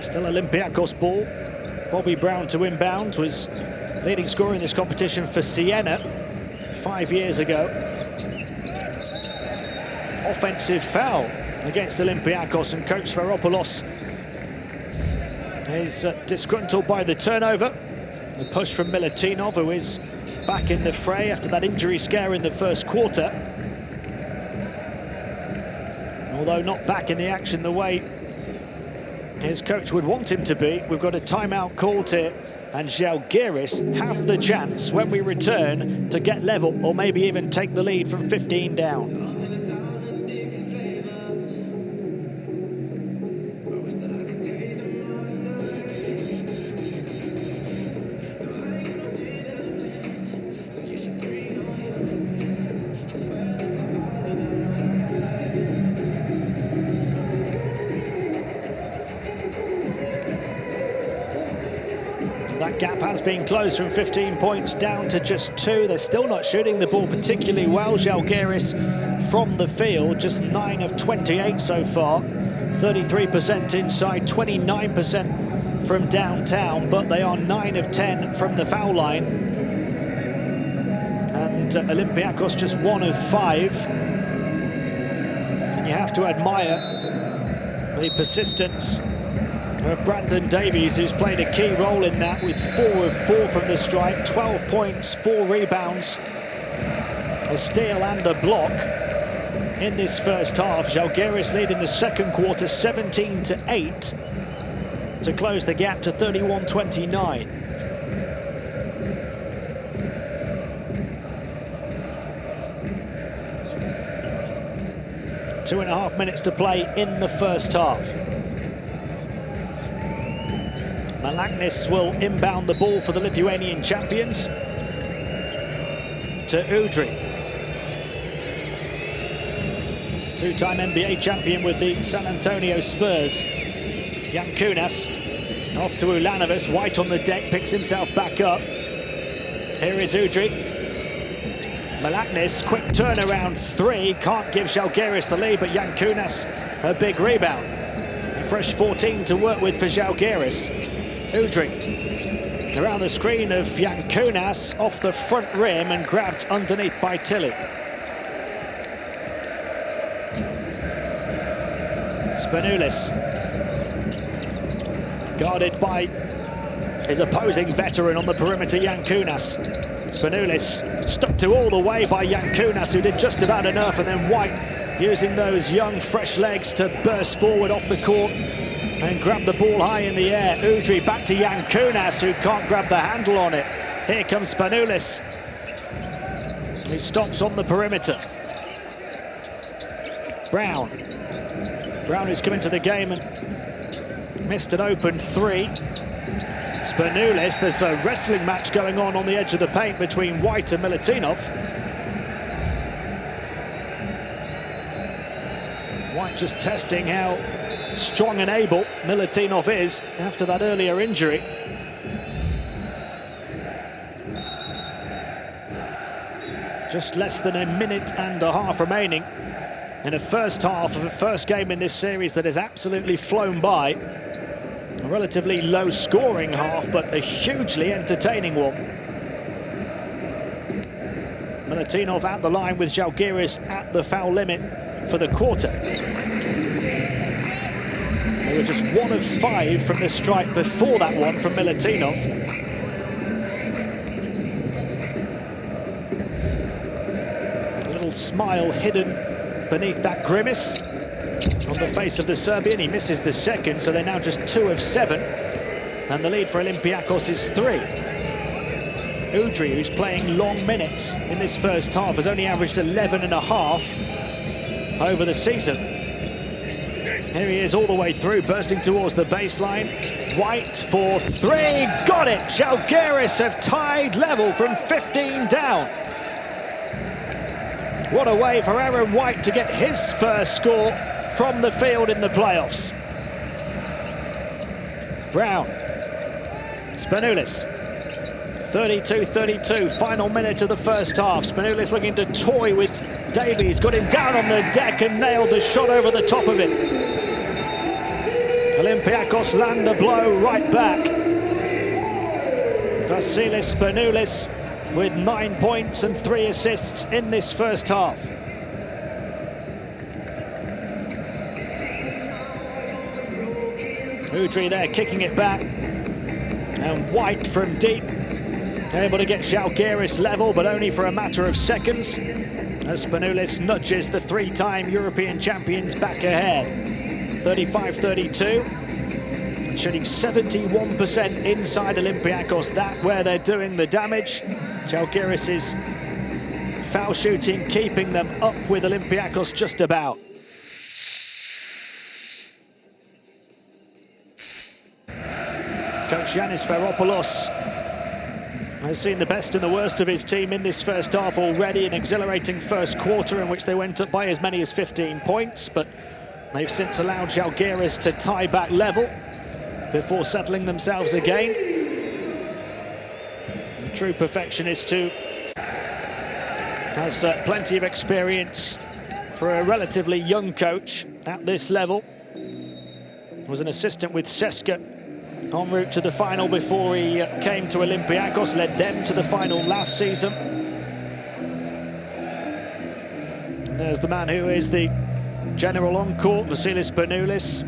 Speaker 2: Still Olympiacos ball. Bobby Brown to inbound, was leading scorer in this competition for Siena 5 years ago. Offensive foul against Olympiacos, and coach Vassilis is disgruntled by the turnover. The push from Milutinov, who is back in the fray after that injury scare in the first quarter. Although not back in the action the way his coach would want him to be. We've got a timeout called here, and Zalgiris have the chance when we return to get level or maybe even take the lead from 15 down. That gap has been closed from 15 points down to just 2. They're still not shooting the ball particularly well. Zalgiris from the field, just 9 of 28 so far. 33% inside, 29% from downtown, but they are 9 of 10 from the foul line. And Olympiacos just 1 of 5. And you have to admire the persistence of Brandon Davies, who's played a key role in that, with 4 of 4 from the strike, 12 points, 4 rebounds, a steal and a block in this first half. Zalgiris lead in the second quarter 17-8 to close the gap to 31-29. Two and a half minutes to play in the first half. Malaknis will inbound the ball for the Lithuanian champions to Udry. Two-time NBA champion with the San Antonio Spurs. Jan Kaunas off to Ulanovas. White on the deck, picks himself back up. Here is Udrih. Malaknis, quick turnaround three. Can't give Zalgiris the lead, but Jan Kaunas, a big rebound. A fresh 14 to work with for Zalgiris. Udrih around the screen of Jan Kaunas, off the front rim and grabbed underneath by Tilly. Spanoulis, guarded by his opposing veteran on the perimeter, Jan Kaunas. Spanoulis stuck to all the way by Jan Kaunas, who did just about enough, and then White using those young, fresh legs to burst forward off the court and grab the ball high in the air. Udrih back to Jan Kaunas, who can't grab the handle on it. Here comes Spanoulis. He stops on the perimeter. Brown, who's come into the game and missed an open three. Spanoulis, there's a wrestling match going on the edge of the paint between White and Milutinov. White just testing how strong and able Milutinov is after that earlier injury. Just less than a minute and a half remaining in a first half of a first game in this series that has absolutely flown by. A relatively low-scoring half, but a hugely entertaining one. Milutinov at the line with Zalgiris at the foul limit for the quarter. They were just 1 of 5 from the strike before that one from Milutinov. A little smile hidden beneath that grimace on the face of the Serbian. He misses the second, so they're now just 2 of 7. And the lead for Olympiacos is 3. Udrih, who's playing long minutes in this first half, has only averaged 11.5 over the season. Here he is all the way through, bursting towards the baseline. White for 3, got it! Zalgiris have tied level from 15 down. What a way for Aaron White to get his first score from the field in the playoffs. Brown, Spanoulis, 32-32, final minute of the first half. Spanoulis looking to toy with Davies, got him down on the deck and nailed the shot over the top of it. Olympiacos land a blow right back. Vassilis Spanoulis with 9 points and 3 assists in this first half. Udrih there kicking it back, and White from deep, able to get Zalgiris level, but only for a matter of seconds, as Spanoulis nudges the 3-time European champions back ahead. 35-32, shooting 71% inside Olympiacos, that where they're doing the damage. Zalgiris' foul shooting keeping them up with Olympiacos just about. Coach Yanis Feropoulos has seen the best and the worst of his team in this first half already. An exhilarating first quarter in which they went up by as many as 15 points, but they've since allowed Zalgiris to tie back level before settling themselves again. The true perfectionist who has plenty of experience for a relatively young coach at this level. Was an assistant with CSKA en route to the final before he came to Olympiacos, led them to the final last season. And there's the man who is the general on court, Vassilis Spanoulis.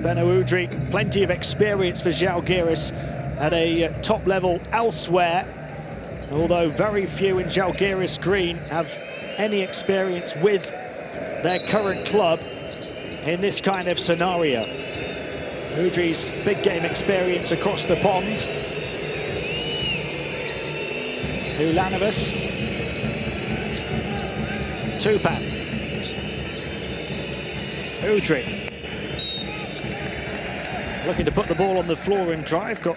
Speaker 2: Beno Udrih, plenty of experience for Zalgiris at a top level elsewhere, although very few in Zalgiris green have any experience with their current club in this kind of scenario. Udrih's big game experience across the pond. Ulanovas. Tupan. Udrih. Looking to put the ball on the floor and drive. Got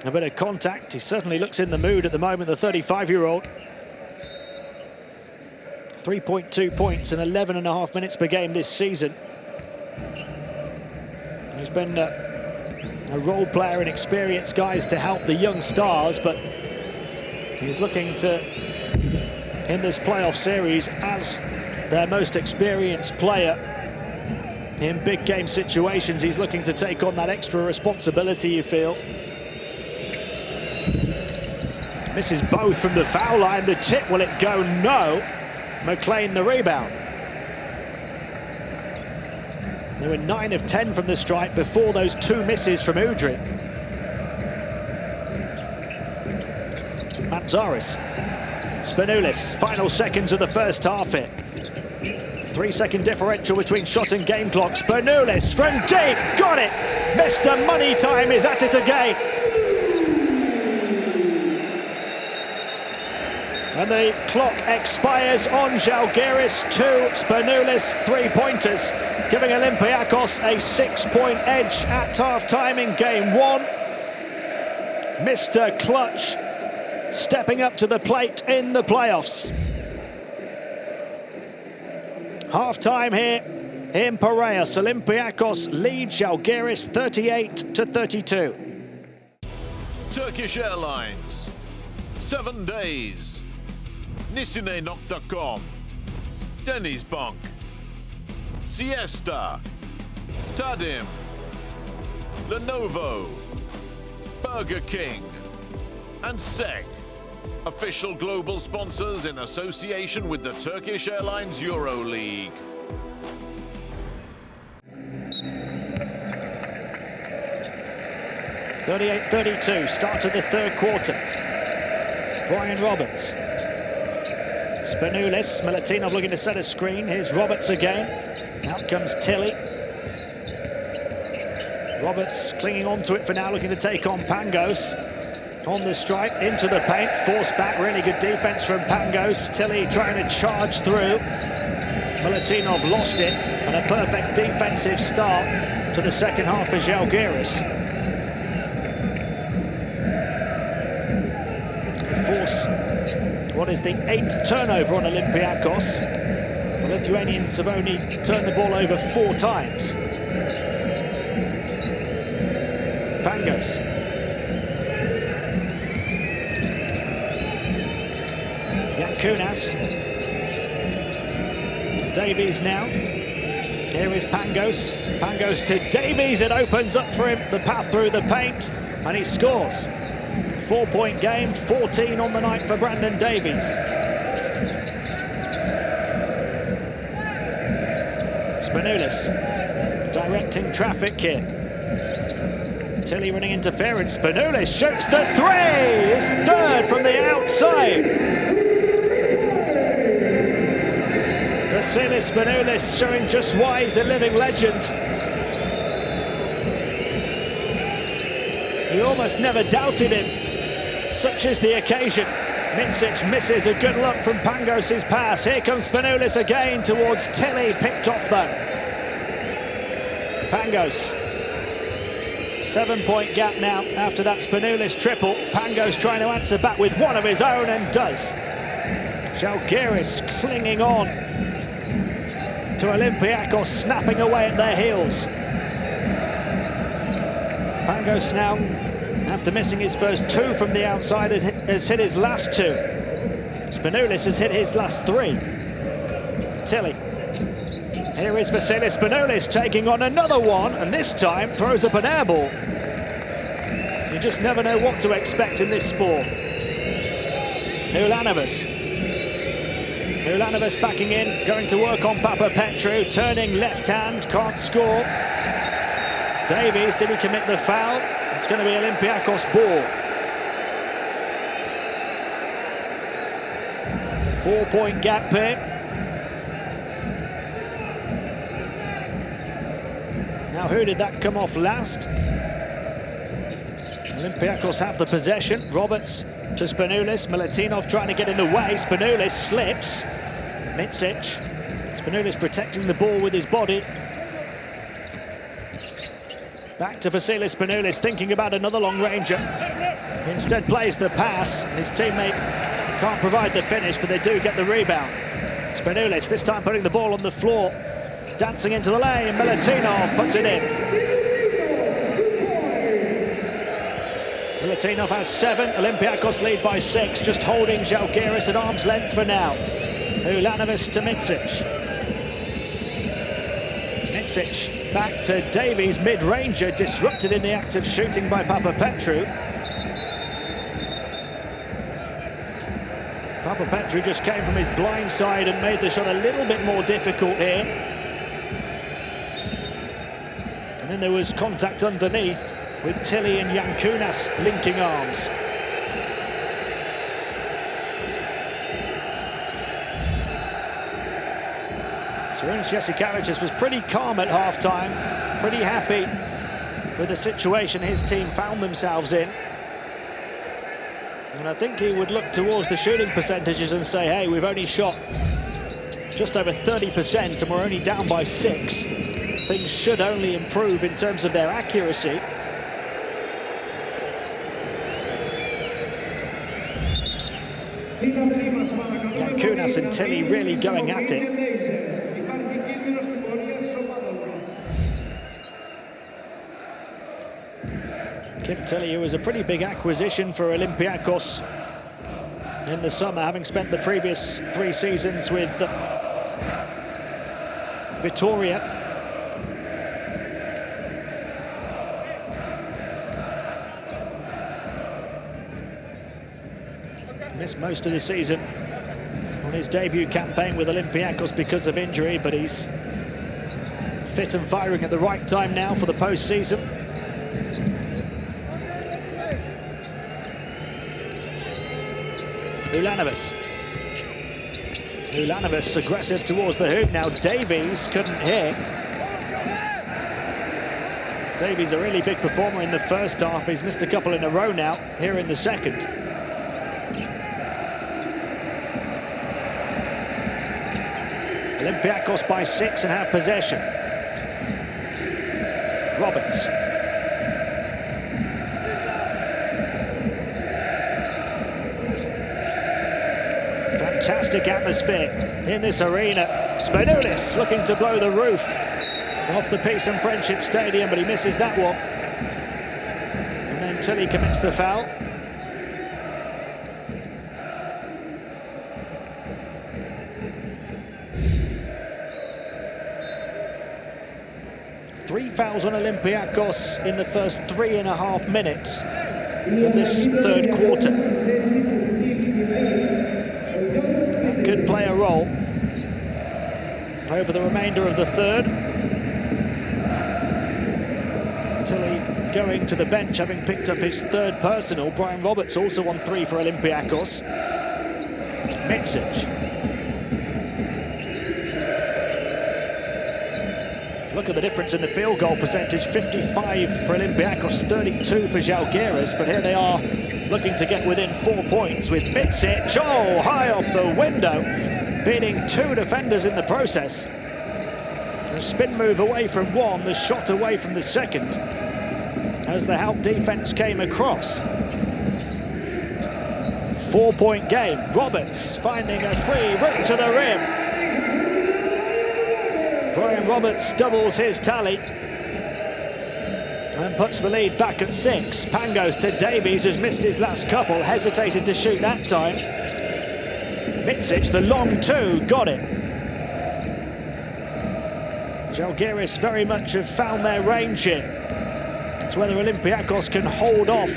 Speaker 2: a bit of contact. He certainly looks in the mood at the moment, the 35-year-old. 3.2 points and 11.5 minutes per game this season. He's been a role player and experienced guys to help the young stars, but he's looking to, in this playoff series, as their most experienced player in big game situations, he's looking to take on that extra responsibility, you feel. Misses both from the foul line. The tip, will it go? No. McLean the rebound. They were 9 of 10 from the stripe before those 2 misses from Udry. Manzaris. Spanoulis, final seconds of the first half hit. 3-second differential between shot and game clock. Spanoulis from deep, got it! Mr. Money Time is at it again. And the clock expires on Zalgiris. 2 Spanoulis 3-pointers, giving Olympiacos a 6-point edge at half-time in game 1. Mr. Clutch stepping up to the plate in the playoffs. Half-time here in Piraeus. Olympiacos lead Zalgiris 38-32.
Speaker 1: Turkish Airlines, 7 days. Nisine.com, Denizbank, Siesta, Tadim, Lenovo, Burger King, and SEG, official global sponsors in association with the Turkish Airlines EuroLeague.
Speaker 2: (38-32), start of the third quarter. Brian Roberts. Spanoulis, Milutinov looking to set a screen. Here's Roberts again. Out comes Tilly. Roberts clinging on to it for now, looking to take on Pangos. On the stripe, into the paint, force back, really good defense from Pangos. Tilly trying to charge through. Milutinov lost it, and a perfect defensive start to the second half for Zalgiris. Force what is the 8th turnover on Olympiacos. The Lithuanians have only turned the ball over 4 times. Pangos. Kaunas. Davies now. Here is Pangos. Pangos to Davies. It opens up for him the path through the paint, and he scores. 4-point game, 14 on the night for Brandon Davies. Spanoulis directing traffic here. Tilly running interference. Spanoulis shoots the 3. His 3rd from the outside. Vassilis Spanoulis showing just why he's a living legend. You almost never doubted him. Such is the occasion. Mincic misses a good look from Pangos' pass. Here comes Spanoulis again towards Tilly, picked off though. Pangos. 7-point gap now after that Spanoulis triple. Pangos trying to answer back with one of his own, and does. Zalgiris clinging on to Olympiacos, snapping away at their heels. Pangos now, after missing his first 2 from the outside, has hit his last 2. Spanoulis has hit his last 3. Tilly. Here is Vassilis Spanoulis taking on another one, and this time throws up an air ball. You just never know what to expect in this sport. Ulanovas backing in, going to work on Papa Petru, turning left hand, can't score. Davies, did he commit the foul? It's going to be Olympiacos ball. 4-point gap here. Now, who did that come off last? Olympiacos have the possession. Roberts to Spanoulis. Milutinov trying to get in the way. Spanoulis slips. Mincic. Spanoulis protecting the ball with his body. Back to Vassilis Spanoulis, thinking about another long ranger. Instead plays the pass. His teammate can't provide the finish, but they do get the rebound. Spanoulis this time putting the ball on the floor. Dancing into the lane, Milutinov puts it in. Milutinov has 7, Olympiacos lead by 6, just holding Zalgiris at arm's length for now. Ulanovas to Mitsic. Mitsic back to Davies, mid-ranger, disrupted in the act of shooting by Papapetru. Papapetru just came from his blind side and made the shot a little bit more difficult here. And then there was contact underneath with Tilly and Kaunas linking arms. Sarunas Jasikevicius was pretty calm at half-time, pretty happy with the situation his team found themselves in. And I think he would look towards the shooting percentages and say, hey, we've only shot just over 30% and we're only down by 6. Things should only improve in terms of their accuracy. Kaunas and Tilly really going at it. Kim Tilly, who was a pretty big acquisition for Olympiacos in the summer, having spent the previous 3 seasons with Vitoria. Missed most of the season on his debut campaign with Olympiacos because of injury, but he's fit and firing at the right time now for the postseason. Ulanovas aggressive towards the hoop now. Davies couldn't hit. Davies a really big performer in the first half. He's missed a couple in a row now here in the second. Olympiacos by 6 and have possession. Roberts. Fantastic atmosphere in this arena. Spanoulis looking to blow the roof off the Peace and Friendship Stadium, but he misses that one. And then Tilly commits the foul. Three fouls on Olympiacos in the first 3.5 minutes of this third quarter. Could play a role over the remainder of the third. Tilly going to the bench, having picked up his 3rd personal. Brian Roberts also on 3 for Olympiacos. Mitsic. Look at the difference in the field goal percentage, 55 for Olympiacos, 32 for Zalgiris, but here they are looking to get within 4 points with Mitsic, high off the window, beating 2 defenders in the process. The spin move away from one, the shot away from the second, as the help defense came across. 4-point game. Roberts finding a free route to the rim. Brian Roberts doubles his tally and puts the lead back at 6. Pangos to Davies, who's missed his last couple, hesitated to shoot that time. Mitsic, the long 2, got it. Zalgiris very much have found their range here. It's whether Olympiacos can hold off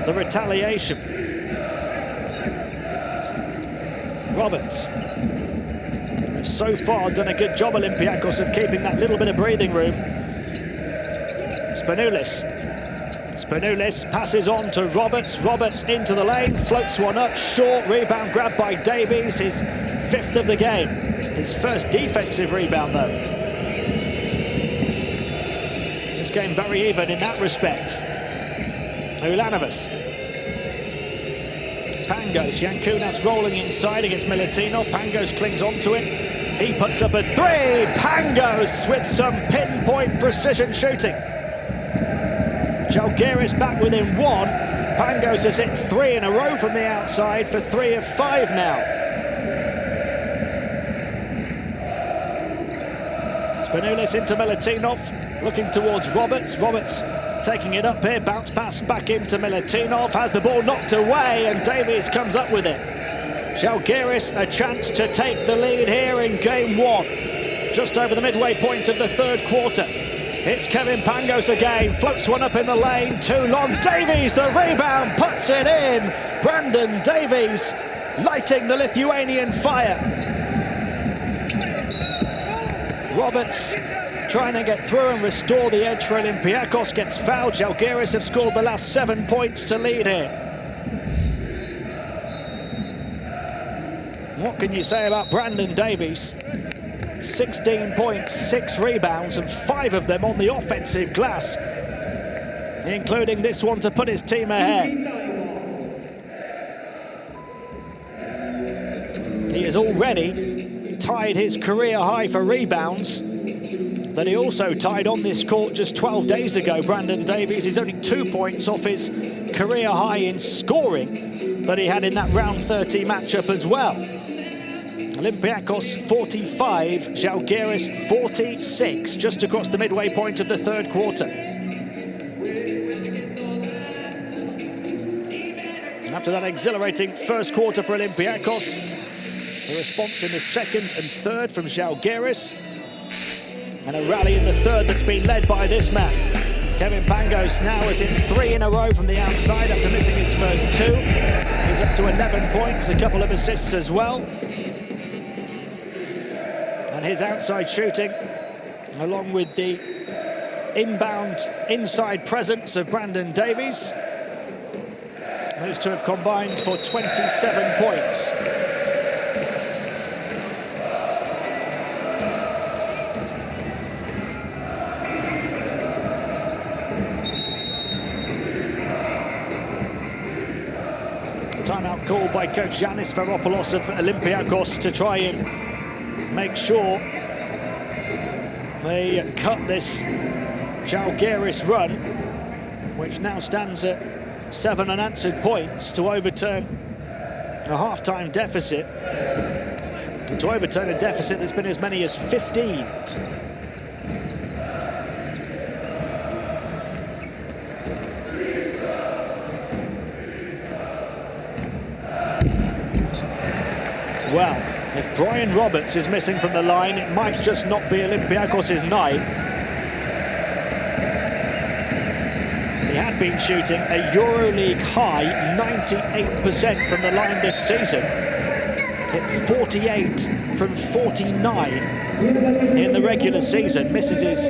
Speaker 2: the retaliation. Roberts. They've so far done a good job, Olympiacos, of keeping that little bit of breathing room. Spanoulis. Spanoulis passes on to Roberts. Roberts into the lane, floats one up, short, rebound grabbed by Davies, his 5th of the game. His first defensive rebound, though. This game very even in that respect. Ulanovas. Pangos, Kaunas rolling inside against Milutinov. Pangos clings onto it. He puts up a 3. Pangos with some pinpoint precision shooting. Zalgiris back within 1. Pangos has hit 3 in a row from the outside for 3 of 5 now. Spanoulis into Milutinov, looking towards Roberts. Roberts taking it up here, bounce pass back into Milutinov, has the ball knocked away, and Davies comes up with it. Zalgiris a chance to take the lead here in game one, just over the midway point of the third quarter. It's Kevin Pangos again, floats one up in the lane, too long. Davies, the rebound, puts it in. Brandon Davies lighting the Lithuanian fire. Roberts trying to get through and restore the edge for Olympiacos, gets fouled. Zalgiris have scored the last 7 points to lead here. What can you say about Brandon Davies? 16 points, 6 rebounds, and 5 of them on the offensive glass, including this one to put his team ahead. He has already tied his career high for rebounds that he also tied on this court just 12 days ago. Brandon Davies is only 2 points off his career high in scoring that he had in that round 30 matchup as well. Olympiacos 45, Zalgiris 46, just across the midway point of the third quarter. After that exhilarating first quarter for Olympiacos, a response in the second and third from Zalgiris, and a rally in the third that's been led by this man. Kevin Pangos now is in 3 in a row from the outside after missing his first 2. He's up to 11 points, a couple of assists as well. And his outside shooting, along with the inbound inside presence of Brandon Davies, those two have combined for 27 points. Timeout called by coach Yanis Varopoulos of Olympiacos to try and make sure they cut this Zalgiris run, which now stands at 7 unanswered points, to overturn a half-time deficit, to overturn a deficit that's been as many as 15. Well, if Brian Roberts is missing from the line, it might just not be Olympiacos' night. He had been shooting a EuroLeague high 98% from the line this season. Hit 48 from 49 in the regular season. Misses his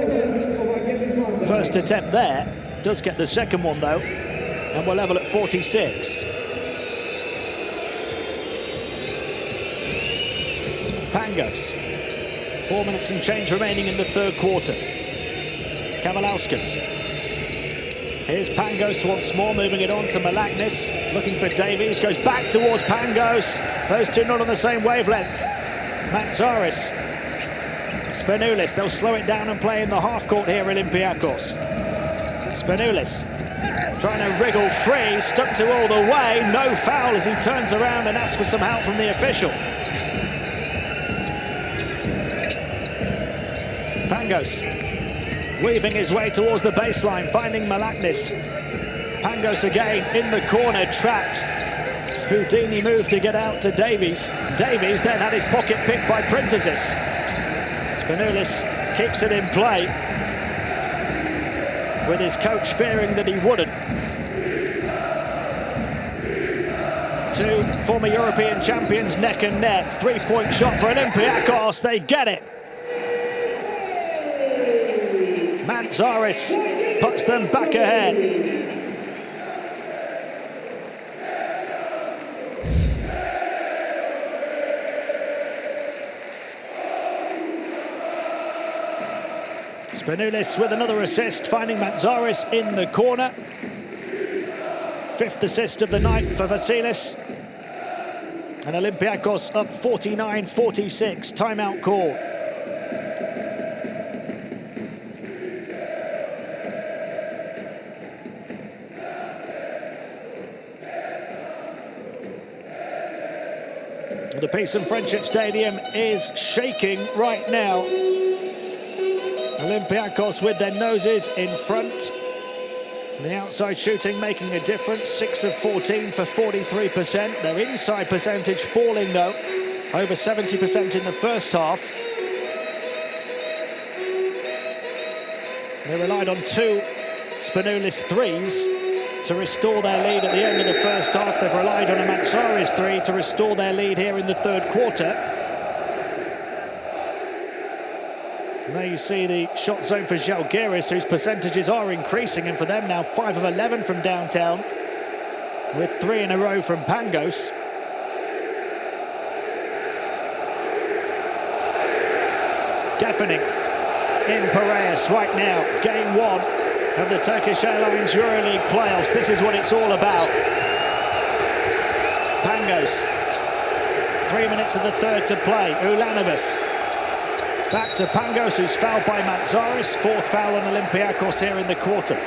Speaker 2: first attempt there. Does get the second one though, and we're level at 46. Pangos, 4 minutes and change remaining in the third quarter. Kavalauskas. Here's Pangos once more, moving it on to Malaknis, looking for Davies, goes back towards Pangos. Those two not on the same wavelength. Mantzaris. Spanoulis, they'll slow it down and play in the half court here, Olympiacos. Spanoulis trying to wriggle free, stuck to all the way, no foul as he turns around and asks for some help from the official. Pangos weaving his way towards the baseline, finding Malaknis. Pangos again in the corner, trapped. Houdini moved to get out to Davies. Davies then had his pocket picked by Printezis. Spanoulis keeps it in play, with his coach fearing that he wouldn't. 2 former European champions neck and neck. 3-point shot for Olympiacos, they get it. Mantzaris puts them back ahead. Spanoulis with another assist, finding Mantzaris in the corner. 5th assist of the night for Vassilis. And Olympiacos up 49-46, timeout call. The Peace and Friendship Stadium is shaking right now Olympiacos with their noses in front. The outside shooting making a difference, 6 of 14 for 43%. Their inside percentage falling though, over 70% in the first half. They relied on 2 Spanoulis threes to restore their lead at the end of the first half. They've relied on a Vassilis 3 to restore their lead here in the third quarter. And there you see the shot zone for Zalgiris, whose percentages are increasing, and for them now 5 of 11 from downtown, with 3 in a row from Pangos. Deafening in Piraeus right now, game 1 of the Turkish Airlines EuroLeague playoffs. This is what it's all about. Pangos, 3 minutes of the third to play. Ulanovas back to Pangos, who's fouled by Vassilis. 4th foul on Olympiacos here in the quarter.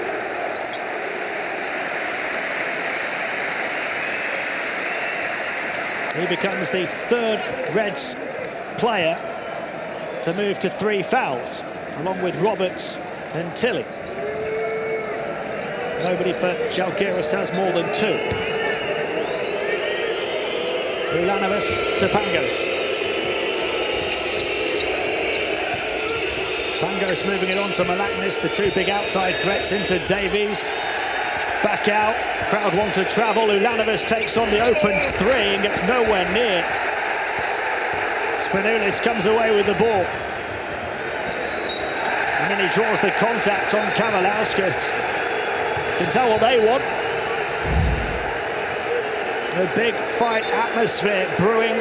Speaker 2: He becomes the 3rd Reds player to move to 3 fouls, along with Roberts and Tilly. Nobody for Zalgiris has more than 2. Ulanovas to Pangos. Pangos moving it on to Malaknis, the 2 big outside threats into Davies. Back out, crowd want to travel. Ulanovas takes on the open 3 and gets nowhere near. Spanoulis comes away with the ball. And then he draws the contact on Kaunas. Can tell what they want. A big fight atmosphere brewing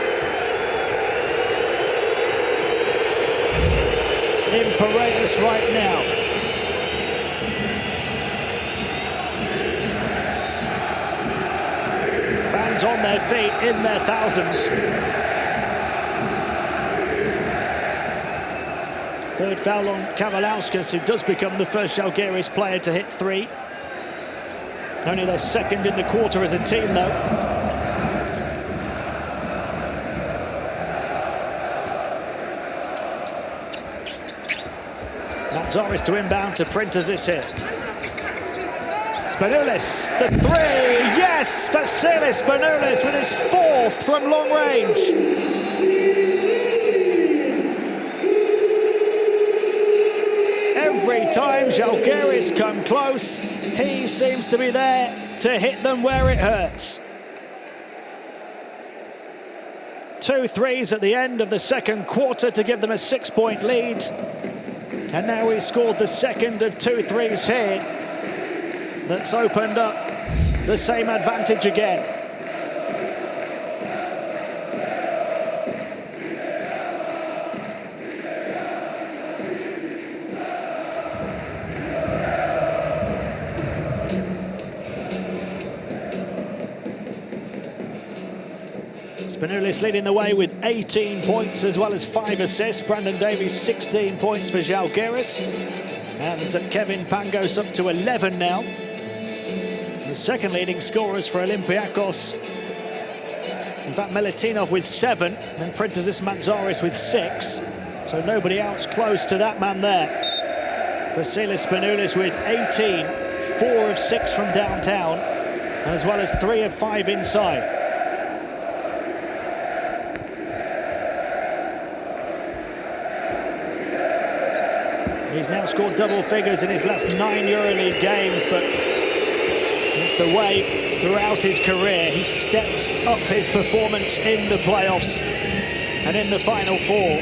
Speaker 2: in Piraeus right now. Fans on their feet in their thousands. 3rd foul on Kaunas, who does become the first Zalgiris player to hit 3. Only their 2nd in the quarter as a team, though. Vassilis to inbound to Printesis here. Spanoulis, the 3, yes! Vassilis Spanoulis with his 4th from long range. Every time Zalgiris come close, he seems to be there to hit them where it hurts. 2 threes at the end of the second quarter to give them a 6-point lead. And now he's scored the 2nd of 2 threes here. That's opened up the same advantage again. Spanoulis leading the way with 18 points as well as 5 assists. Brandon Davies 16 points for Zalgiris. And Kevin Pangos up to 11 now. The 2nd leading scorers for Olympiacos. In fact, Milutinov with 7, then Printesis Vassilis with 6. So nobody else close to that man there. Vassilis Spanoulis with 18, 4 of 6 from downtown, as well as 3 of 5 inside. He's now scored double figures in his last 9 EuroLeague games, but it's the way throughout his career. He stepped up his performance in the playoffs and in the Final 4.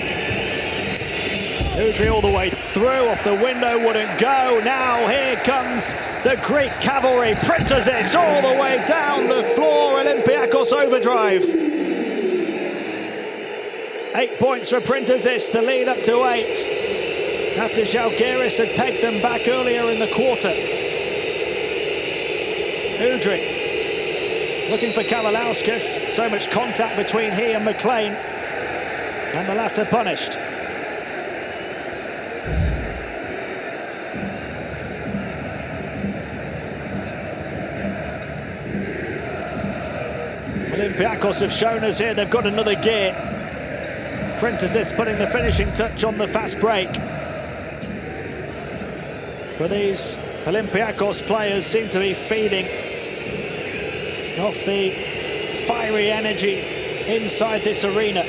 Speaker 2: Udry all the way through, off the window, wouldn't go. Now here comes the Greek cavalry. Printesis all the way down the floor. Olympiacos overdrive. 8 points for Printesis, the lead up to 8. After Zalgiris had pegged them back earlier in the quarter. Udry looking for Kaunas. So much contact between he and McLean, and the latter punished. Olympiacos have shown us here they've got another gear. Printesis putting the finishing touch on the fast break. But these Olympiacos players seem to be feeding off the fiery energy inside this arena.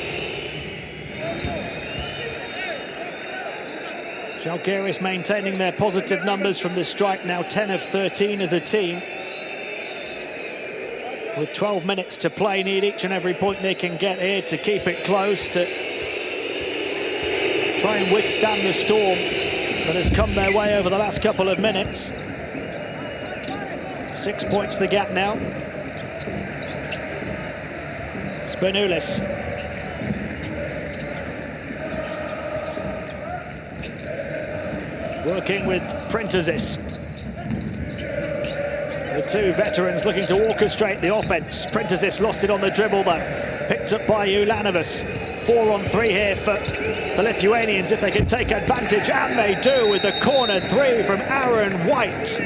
Speaker 2: Zalgiris maintaining their positive numbers from the strike, now 10 of 13 as a team. With 12 minutes to play, need each and every point they can get here to keep it close, to try and withstand the storm that has come their way over the last couple of minutes. 6 points the gap now. Spanoulis. Working with Piraeus. The two veterans looking to orchestrate the offense. Piraeus lost it on the dribble though. Picked up by Ulanovas. 4-on-3 here for the Lithuanians if they can take advantage, and they do with the corner three from Aaron White.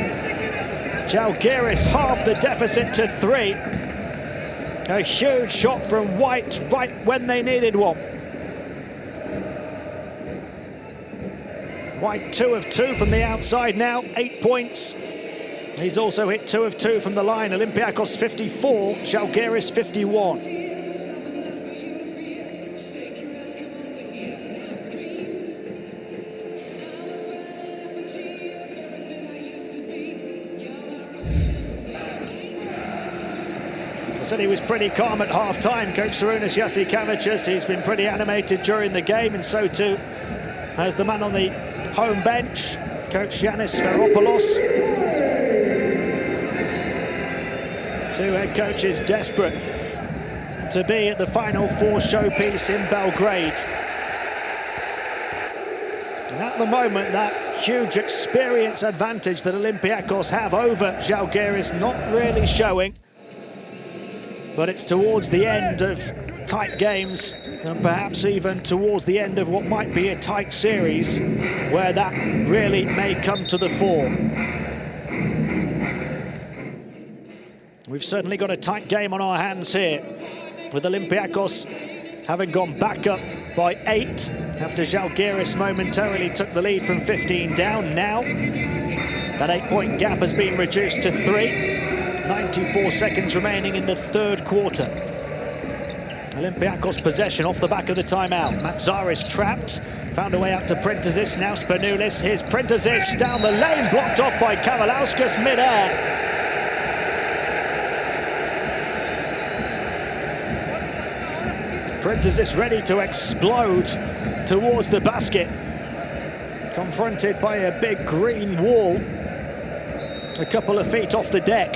Speaker 2: Zalgiris half the deficit to 3. A huge shot from White right when they needed one. White 2 of 2 from the outside now, 8 points. He's also hit 2 of 2 from the line. Olympiacos 54, Zalgiris 51. I said he was pretty calm at half-time, Coach Sarunas Jasikevicius. He's been pretty animated during the game, and so too has the man on the home bench, Coach Yanis Veropoulos. Two head coaches desperate to be at the Final Four showpiece in Belgrade. And at the moment, that huge experience advantage that Olympiacos have over Zalgiris not really showing. But it's towards the end of tight games, and perhaps even towards the end of what might be a tight series, where that really may come to the fore. We've certainly got a tight game on our hands here, with Olympiacos having gone back up by 8 after Zalgiris momentarily took the lead from 15 down. Now that 8-point gap has been reduced to 3. 94 seconds remaining in the third quarter. Olympiacos possession off the back of the timeout. Matzaris trapped, found a way out to Piraeus. Now Spanoulis. Here's Piraeus down the lane, blocked off by Kavalauskas mid-air. Piraeus ready to explode towards the basket. Confronted by a big green wall, a couple of feet off the deck.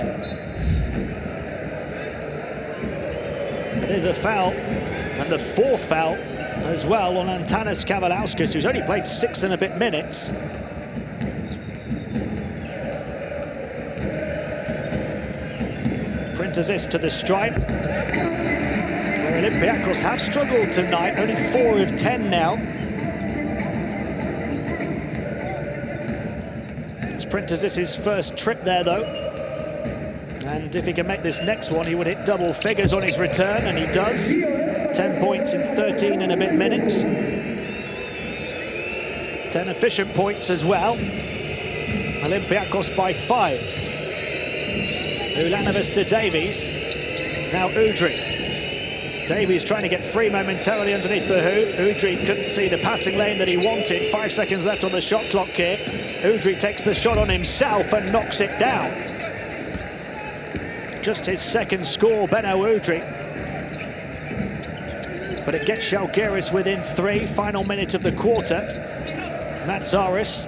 Speaker 2: It is a foul, and the 4th foul as well on Antanas Kavalauskas, who's only played 6 and a bit minutes. Piraeus to the stripe. Where Olympiacos have struggled tonight, only 4 of 10 now. It's Piraeus' first trip there though. And if he can make this next one, he would hit double figures on his return, and he does. 10 points in 13 and a bit minutes. 10 efficient points as well. Olympiacos by 5. Ulanovas to Davies. Now Udry. Davies trying to get free momentarily underneath the hoop. Udry couldn't see the passing lane that he wanted. 5 seconds left on the shot clock here. Udry takes the shot on himself and knocks it down. Just his second score, Beno Udry. But it gets Zalgiris within 3, final minute of the quarter. Matzaris,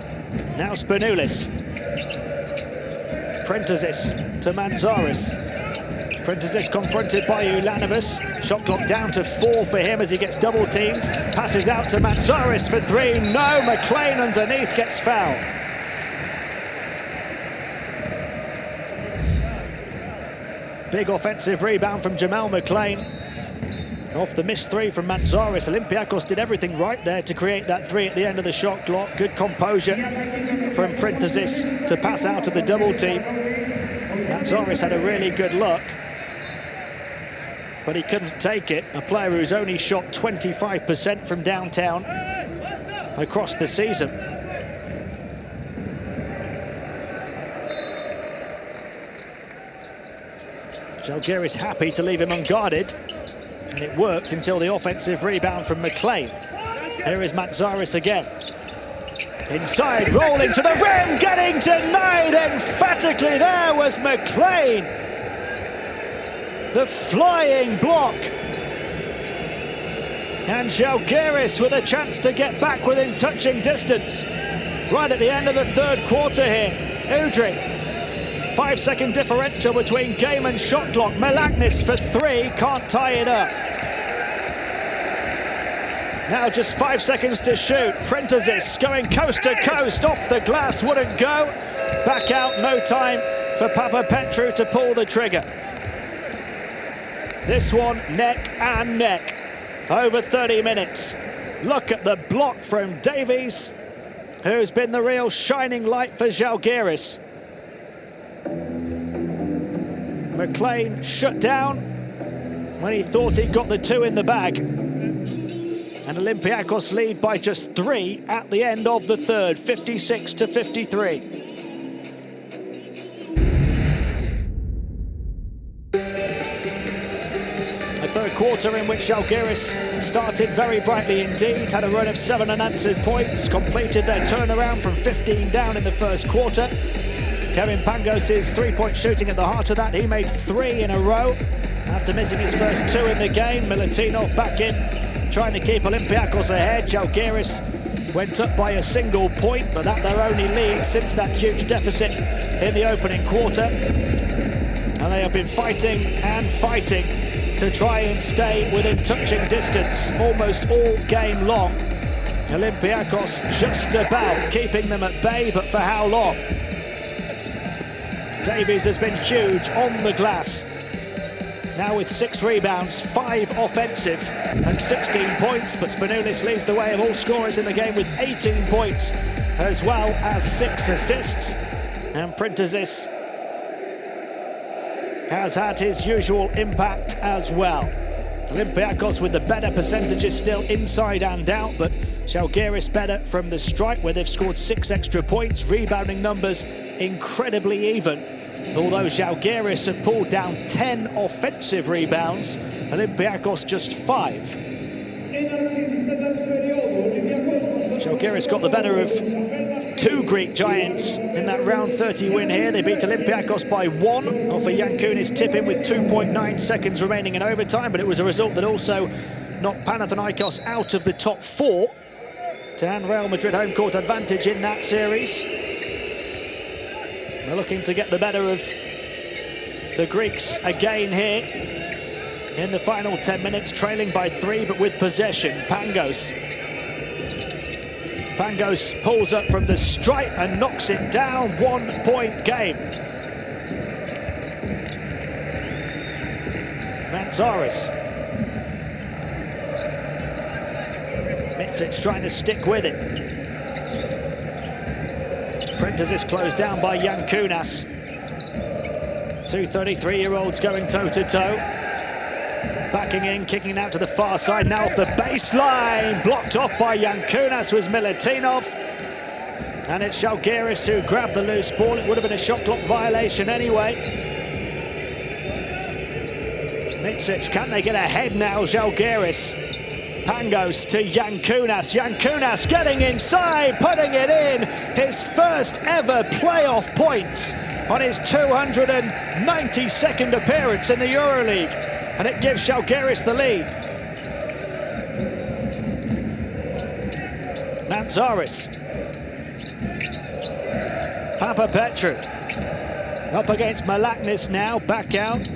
Speaker 2: now Spanoulis. Piraeus to Matzaris. Piraeus confronted by Ulanovas. Shot clock down to 4 for him as he gets double teamed. Passes out to Matzaris for 3. No, McLean underneath gets fouled. Big offensive rebound from Jamal McLean. Off the missed 3 from Matzaris. Olympiacos did everything right there to create that 3 at the end of the shot clock. Good composure from Piraeus to pass out to the double team. Matzaris had a really good look, but he couldn't take it. A player who's only shot 25% from downtown across the season. Zalgiris happy to leave him unguarded, and it worked until the offensive rebound from McLean. Here is Matzaris again. Inside, rolling to the rim, getting denied emphatically. There was McLean. The flying block. And Zalgiris with a chance to get back within touching distance. Right at the end of the third quarter here. Udry. 5-second differential between game and shot clock. Melaknis for three, can't tie it up. Now just 5 seconds to shoot. Printezis going coast to coast, off the glass, wouldn't go. Back out, no time for Papapetru to pull the trigger. This one neck and neck, over 30 minutes. Look at the block from Davies, who's been the real shining light for Zalgiris. McLean shut down when he thought he got the two in the bag. And Olympiacos lead by just 3 at the end of the third, 56-53. A third quarter in which Zalgiris started very brightly indeed, had a run of 7 unanswered points, completed their turnaround from 15 down in the first quarter. Kevin Pangos' three-point shooting at the heart of that. He made 3 in a row after missing his first 2 in the game. Milutinov back in, trying to keep Olympiacos ahead. Zalgiris went up by a single point, but that's their only lead since that huge deficit in the opening quarter. And they have been fighting and fighting to try and stay within touching distance almost all game long. Olympiacos just about keeping them at bay, but for how long? Davies has been huge on the glass. Now with 6 rebounds, 5 offensive and 16 points, but Spanoulis leads the way of all scorers in the game with 18 points as well as 6 assists. And Printezis has had his usual impact as well. Olympiacos with the better percentages still inside and out, but Zalgiris better from the strike, where they've scored 6 extra points. Rebounding numbers incredibly even, although Zalgiris have pulled down 10 offensive rebounds, Olympiacos just 5. Zalgiris got the better of 2 Greek giants in that round 30 win here. They beat Olympiacos by 1 off a Yankunis tip-in with 2.9 seconds remaining in overtime, but it was a result that also knocked Panathinaikos out of the top 4 to hand Real Madrid home court advantage in that series. They're looking to get the better of the Greeks again here in the final 10 minutes, trailing by 3 but with possession. Pangos pulls up from the stripe and knocks it down. 1-point game. Matzaris. Mitsic trying to stick with it. Printezis closed down by Yankunas. 2 33-year-olds going toe-to-toe. Backing in, kicking it out to the far side, now off the baseline. Blocked off by Yankunas was Milutinov. And it's Zalgiris who grabbed the loose ball. It would have been a shot clock violation anyway. Mitsic, can they get ahead now, Zalgiris? Pangos to Yankunas. Yankunas getting inside, putting it in. His first ever playoff points on his 292nd appearance in the EuroLeague. And it gives Zalgiris the lead. Matzaris. Papapetru. Up against Melaknis now, back out.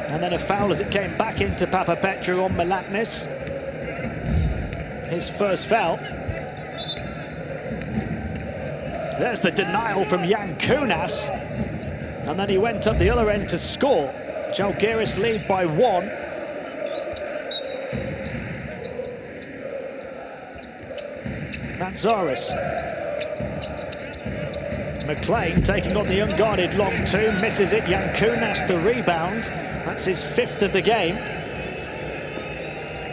Speaker 2: And then a foul as it came back into Papapetru on Melaknis. His first foul. There's the denial from Yankunas. And then he went up the other end to score. Zalgiris lead by 1. Matzaris. McLean taking on the unguarded long 2, misses it. Yankunas the rebound. That's his 5th of the game.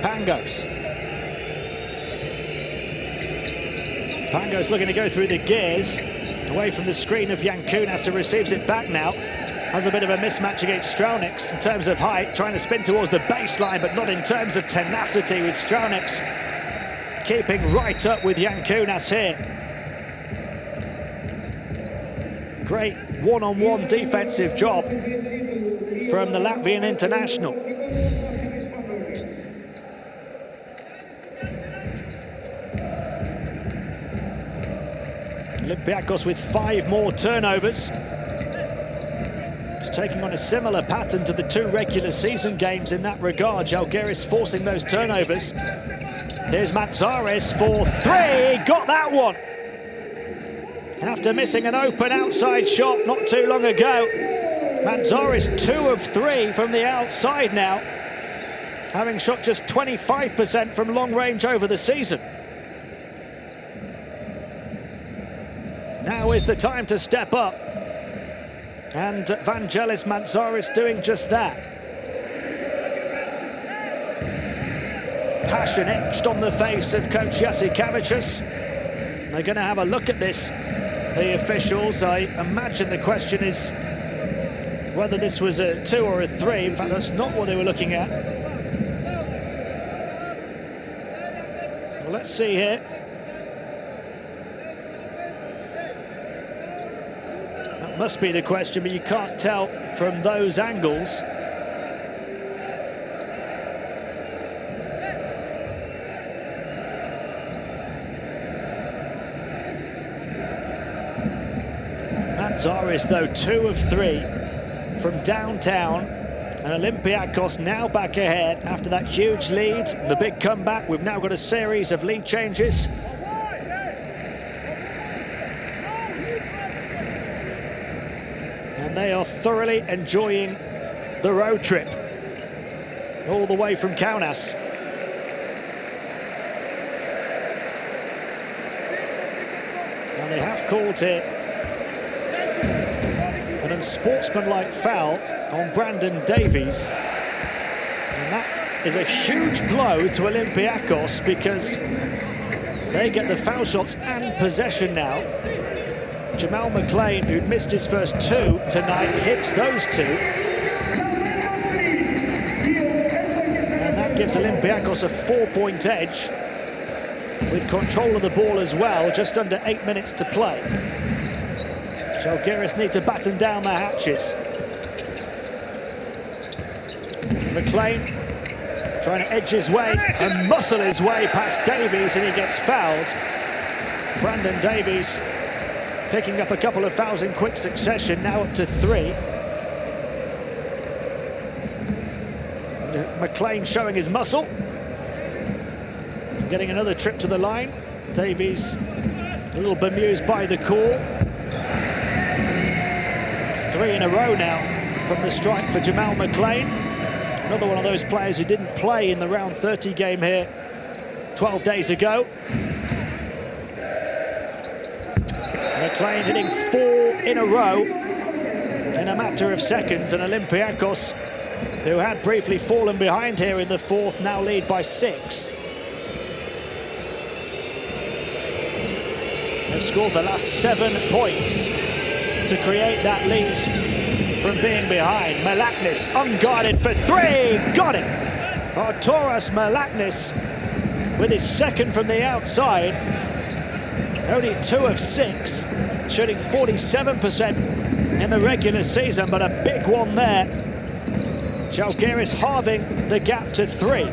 Speaker 2: Pangos. Pangos looking to go through the gears, away from the screen of Yankunas, who receives it back now. Has a bit of a mismatch against Spanoulis in terms of height, trying to spin towards the baseline, but not in terms of tenacity, with Spanoulis keeping right up with Kaunas here. Great one-on-one defensive job from the Latvian international. Olympiacos with 5 more turnovers. It's taking on a similar pattern to the 2 regular season games in that regard. Zalgiris forcing those turnovers. Here's Zaris for 3, got that one! After missing an open outside shot not too long ago, Zaris 2 of 3 from the outside now, having shot just 25% from long range over the season. Now is the time to step up, and Vassilis Spanoulis doing just that. Passion etched on the face of coach Jasikevicius. They're going to have a look at this, the officials. I imagine the question is whether this was a 2 or a 3. In fact, that's not what they were looking at. Well, let's see here. That must be the question, but you can't tell from those angles. Zaris, though, 2 of 3 from downtown, and Olympiacos now back ahead after that huge lead, the big comeback. We've now got a series of lead changes. And they are thoroughly enjoying the road trip all the way from Kaunas. And they have called it an unsportsmanlike foul on Brandon Davies. And that is a huge blow to Olympiacos, because they get the foul shots and possession now. Jamal McLean, who'd missed his first 2 tonight, hits those 2. And that gives Olympiacos a 4-point edge, with control of the ball as well, just under 8 minutes to play. Zalgiris need to batten down the hatches. McLean trying to edge his way and muscle his way past Davies, and he gets fouled. Brandon Davies picking up a couple of fouls in quick succession, now up to 3. McLean showing his muscle. Getting another trip to the line. Davies a little bemused by the call. It's 3 in a row now from the strike for Jamal McLean. Another one of those players who didn't play in the round 30 game here 12 days ago. McLean hitting 4 in a row in a matter of seconds, and Olympiacos, who had briefly fallen behind here in the 4th, now lead by 6. They've scored the last 7 points to create that lead from being behind. Melaknis unguarded for 3, got it! Arturas Melaknis with his 2nd from the outside. Only 2 of 6, shooting 47% in the regular season, but a big one there. Zalgiris halving the gap to 3.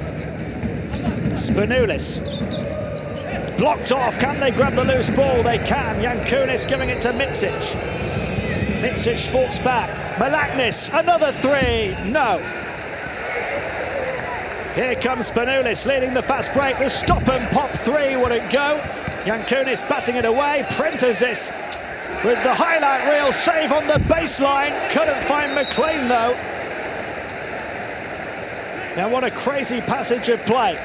Speaker 2: Spanoulis blocked off. Can they grab the loose ball? They can. Kaunas giving it to Mitsic. Mitsic fought back. Melaknis, another 3. No. Here comes Spanoulis leading the fast break. The stop and pop 3, will it go? Kaunas batting it away. Prentezis with the highlight reel save on the baseline. Couldn't find McLean though. Now what a crazy passage of play.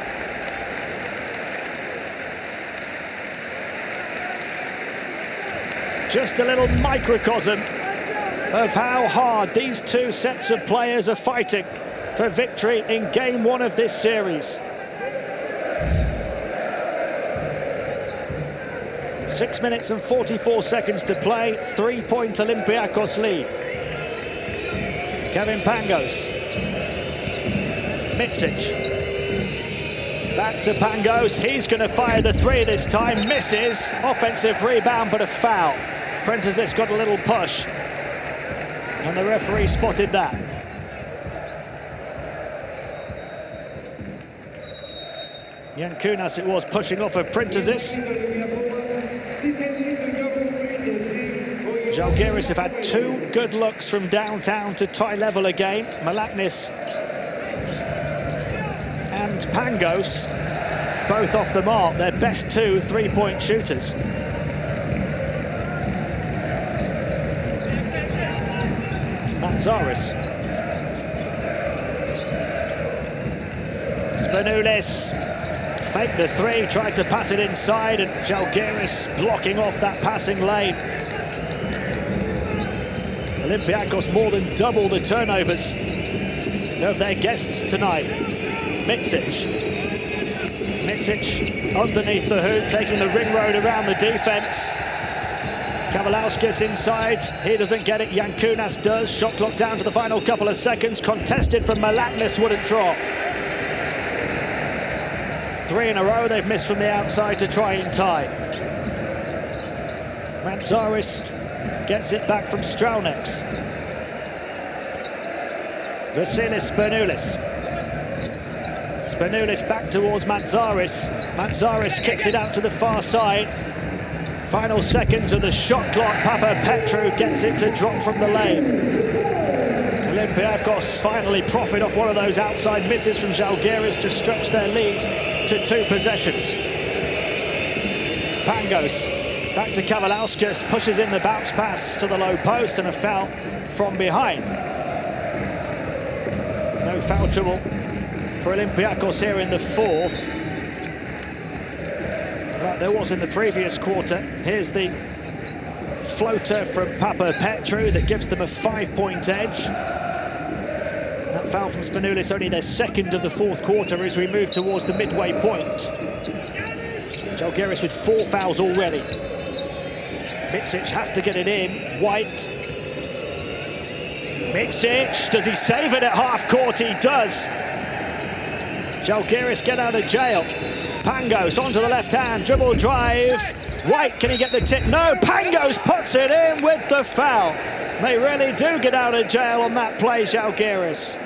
Speaker 2: Just a little microcosm of how hard these 2 sets of players are fighting for victory in game 1 of this series. 6 minutes and 44 seconds to play, 3-point Olympiacos lead. Kevin Pangos. Mitsic. Back to Pangos. He's going to fire the three this time. Misses. Offensive rebound, but a foul. Printezis got a little push. And the referee spotted that. Kaunas it was pushing off of Printezis. Zalgiris have had two good looks from downtown to tie level again. Malaknis and Pangos both off the mark. Their best two three-point shooters. Matzaris. Spanoulis faked the three, tried to pass it inside, and Zalgiris blocking off that passing lane. Olympiacos more than double the turnovers of their guests tonight. Mitsic underneath the hoop, taking the ring road around the defense. Kavalauskas inside, he doesn't get it, Kaunas does. Shot clock down to the final couple of seconds, contested from Malaknis, wouldn't drop. Three in a row they've missed from the outside to try and tie. Matzaris gets it back from Strauneks. Vassilis Spanoulis. Spanoulis back towards Matzaris. Matzaris kicks it out to the far side. Final seconds of the shot clock. Papapetrou gets it to drop from the lane. Olympiacos finally profit off one of those outside misses from Zalgiris to stretch their lead to 2 possessions. Pangos back to Kavalauskas, pushes in the bounce pass to the low post, and a foul from behind. No foul trouble for Olympiacos here in the fourth. Like there was in the previous quarter. Here's the floater from Papapetrou that gives them a 5-point edge. That foul from Spanoulis, only their second of the fourth quarter as we move towards the midway point. Zalgiris with 4 fouls already. Mitsic has to get it in. White. Mitsic, does he save it at half court? He does. Zalgiris get out of jail. Pangos onto the left hand, dribble drive. White, can he get the tip? No, Pangos puts it in with the foul. They really do get out of jail on that play, Zalgiris.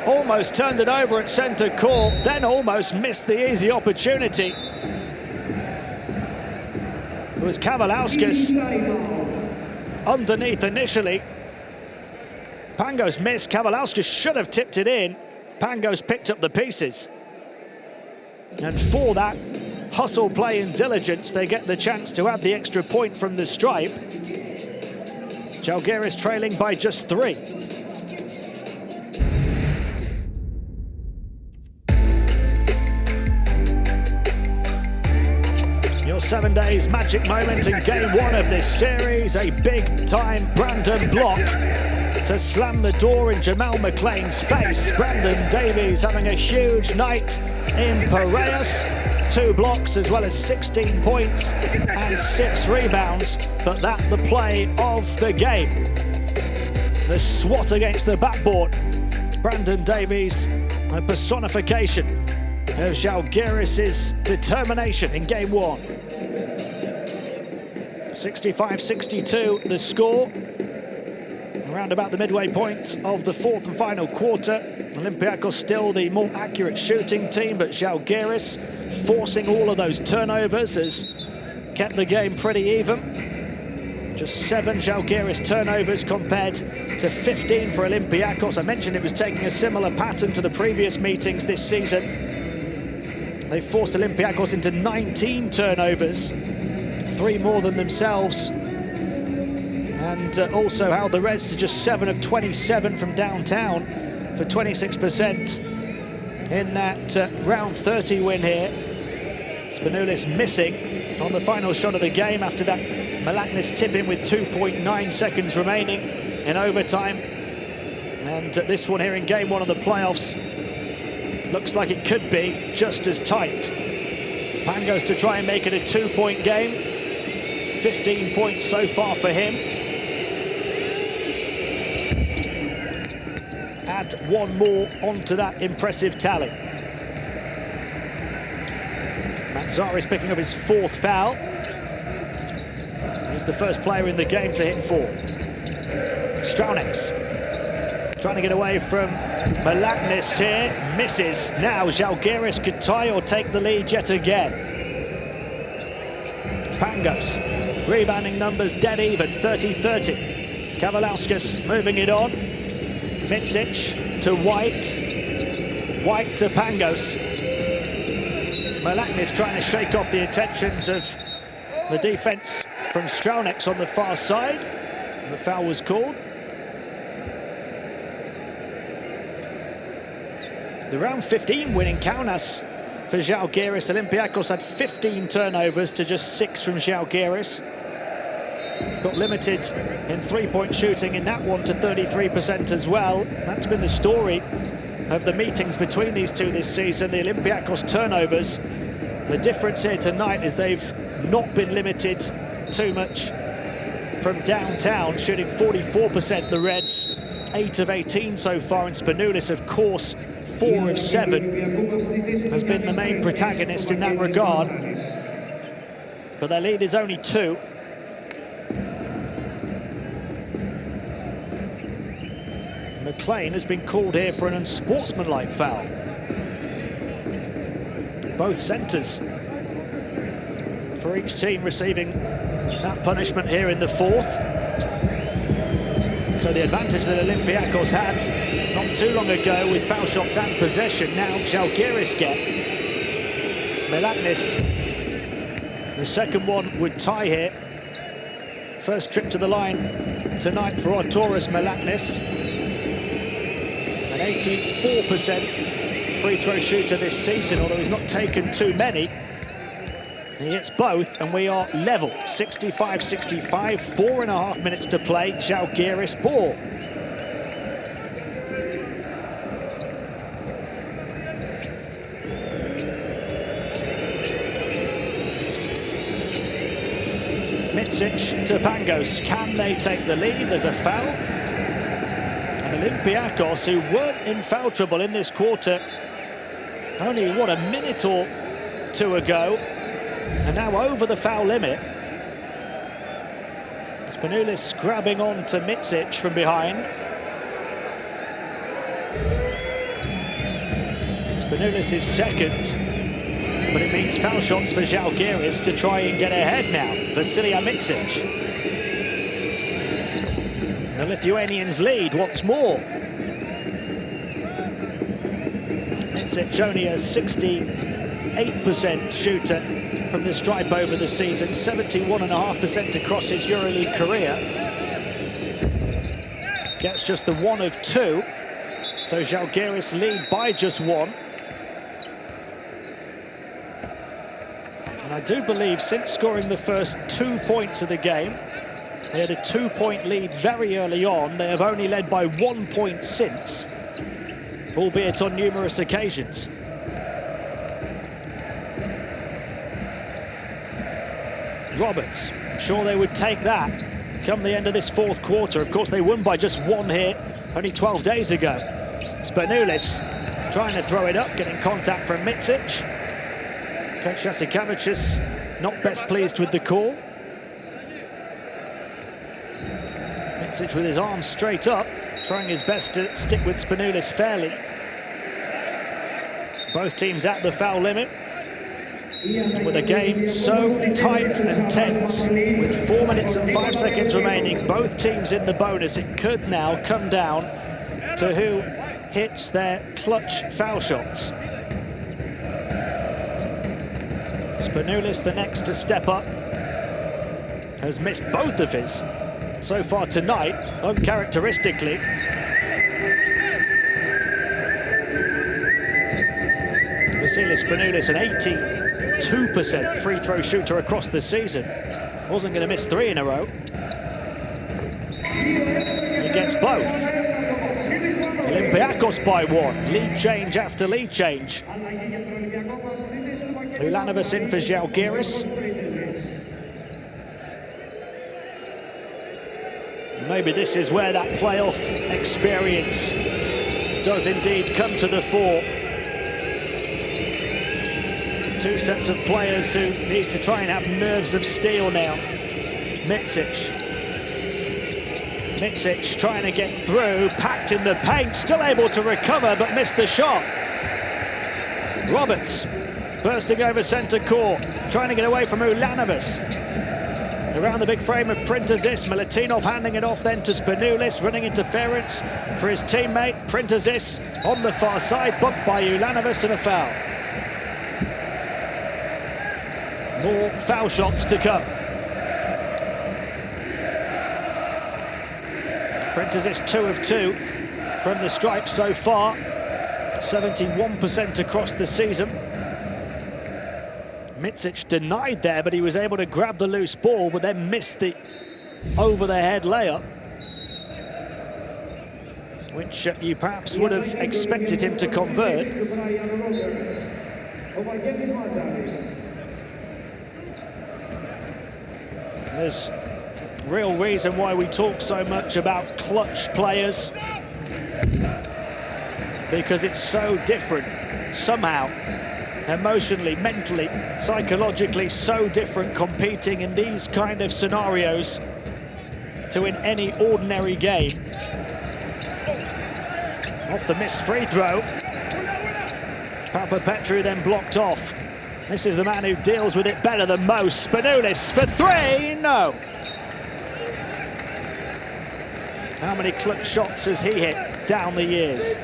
Speaker 2: Almost turned it over at centre court, then almost missed the easy opportunity. It was Kavalauskas underneath initially. Pangos missed, Kavalauskas should have tipped it in. Pangos picked up the pieces. And for that hustle, play and diligence, they get the chance to add the extra point from the stripe. Zalgiris trailing by just 3. Your 7 days magic moment in game 1 of this series. A big-time Brandon block to slam the door in Jamal McLean's face. Brandon Davies having a huge night in Piraeus. 2 blocks as well as 16 points and 6 rebounds. But that's the play of the game. The swat against the backboard. Brandon Davies, a personification of Zalgiris' determination in game 1. 65-62 the score. Around about the midway point of the 4th and final quarter. Olympiacos still the more accurate shooting team, but Zalgiris forcing all of those turnovers has kept the game pretty even. Just 7 Zalgiris turnovers compared to 15 for Olympiacos. I mentioned it was taking a similar pattern to the previous meetings this season. They forced Olympiacos into 19 turnovers, 3 more than themselves. And also held the Reds to just 7 of 27 from downtown for 26% in that round 30 win here. Spanoulis missing on the final shot of the game after that Malaknis tip-in with 2.9 seconds remaining in overtime. And this one here in game 1 of the playoffs looks like it could be just as tight. Pangos to try and make it a 2-point game. 15 points so far for him. add one more onto that impressive tally. Manzari's picking up his 4th foul. He's the first player in the game to hit 4. Spanoulis trying to get away from Malaknis here, misses. Now Zalgiris could tie or take the lead yet again. Pangos, rebounding numbers dead even, 30-30. Kavalauskas moving it on. Micic to White. White to Pangos. Malaknis trying to shake off the attentions of the defense from Spanoulis on the far side. The foul was called. The round 15 winning Kaunas for Zalgiris. Olympiacos had 15 turnovers to just 6 from Zalgiris. Got limited in three-point shooting in that one to 33% as well. That's been the story of the meetings between these two this season. The Olympiacos turnovers. The difference here tonight is they've not been limited too much from downtown, shooting 44%, the Reds, 8 of 18 so far, and Spanoulis, of course, 4 of 7, has been the main protagonist in that regard. But their lead is only 2. McLean has been called here for an unsportsmanlike foul. Both centres for each team receiving that punishment here in the 4th. So the advantage that Olympiacos had not too long ago with foul shots and possession, now Zalgiris get. Malaknis, the second one would tie here. First trip to the line tonight for Arturas Malaknis. An 84% free throw shooter this season, although he's not taken too many. He hits both, and we are level, 65-65, 4.5 minutes to play. Zalgiris ball. Micic to Pangos. Can they take the lead? There's a foul. And Olympiacos, who weren't in foul trouble in this quarter, only, what, a minute or 2 ago, and now over the foul limit. Spanoulis grabbing on to Micic from behind. Spanoulis is second, but it means foul shots for Zalgiris to try and get ahead now. Vassilis Micic. The Lithuanians lead once more. Micic only a 68% shooter from the stripe over the season, 71.5% across his EuroLeague career. Gets just the 1 of 2, so Zalgiris lead by just 1. And I do believe since scoring the first 2 points of the game, they had a 2-point lead very early on. They have only led by 1 point since, albeit on numerous occasions. Roberts, I'm sure they would take that come the end of this 4th quarter. Of course, they won by just 1 hit only 12 days ago. Spanoulis trying to throw it up, getting contact from Micic. Coach Jasikevicius not best pleased with the call. Micic with his arms straight up, trying his best to stick with Spanoulis fairly. Both teams at the foul limit. And with a game so tight and tense, with 4 minutes and 5 seconds remaining, both teams in the bonus, it could now come down to who hits their clutch foul shots. Spanoulis, the next to step up, has missed both of his so far tonight, uncharacteristically. Vassilis Spanoulis, an 82% free throw shooter across the season. Wasn't going to miss 3 in a row. He gets both. Olympiacos by 1. Lead change after lead change. Ulanovas in for Zalgiris. Maybe this is where that playoff experience does indeed come to the fore. Two sets of players who need to try and have nerves of steel now. Micic trying to get through, packed in the paint, still able to recover but missed the shot. Roberts bursting over centre court, trying to get away from Ulanovas. Around the big frame of Printezis, Milutinov handing it off then to Spanoulis, running interference for his teammate. Printezis on the far side, bumped by Ulanovas and a foul. More foul shots to come. Printezis 2 of 2 from the stripe so far, 71% across the season. Micic denied there, but he was able to grab the loose ball, but then missed the over-the-head layup, which you perhaps would have expected him to convert. There's real reason why we talk so much about clutch players, because it's so different somehow, emotionally, mentally, psychologically, so different competing in these kind of scenarios to in any ordinary game. Off the missed free throw. Papapetru then blocked off. This is the man who deals with it better than most. Spanoulis for three, no. How many clutch shots has he hit down the years?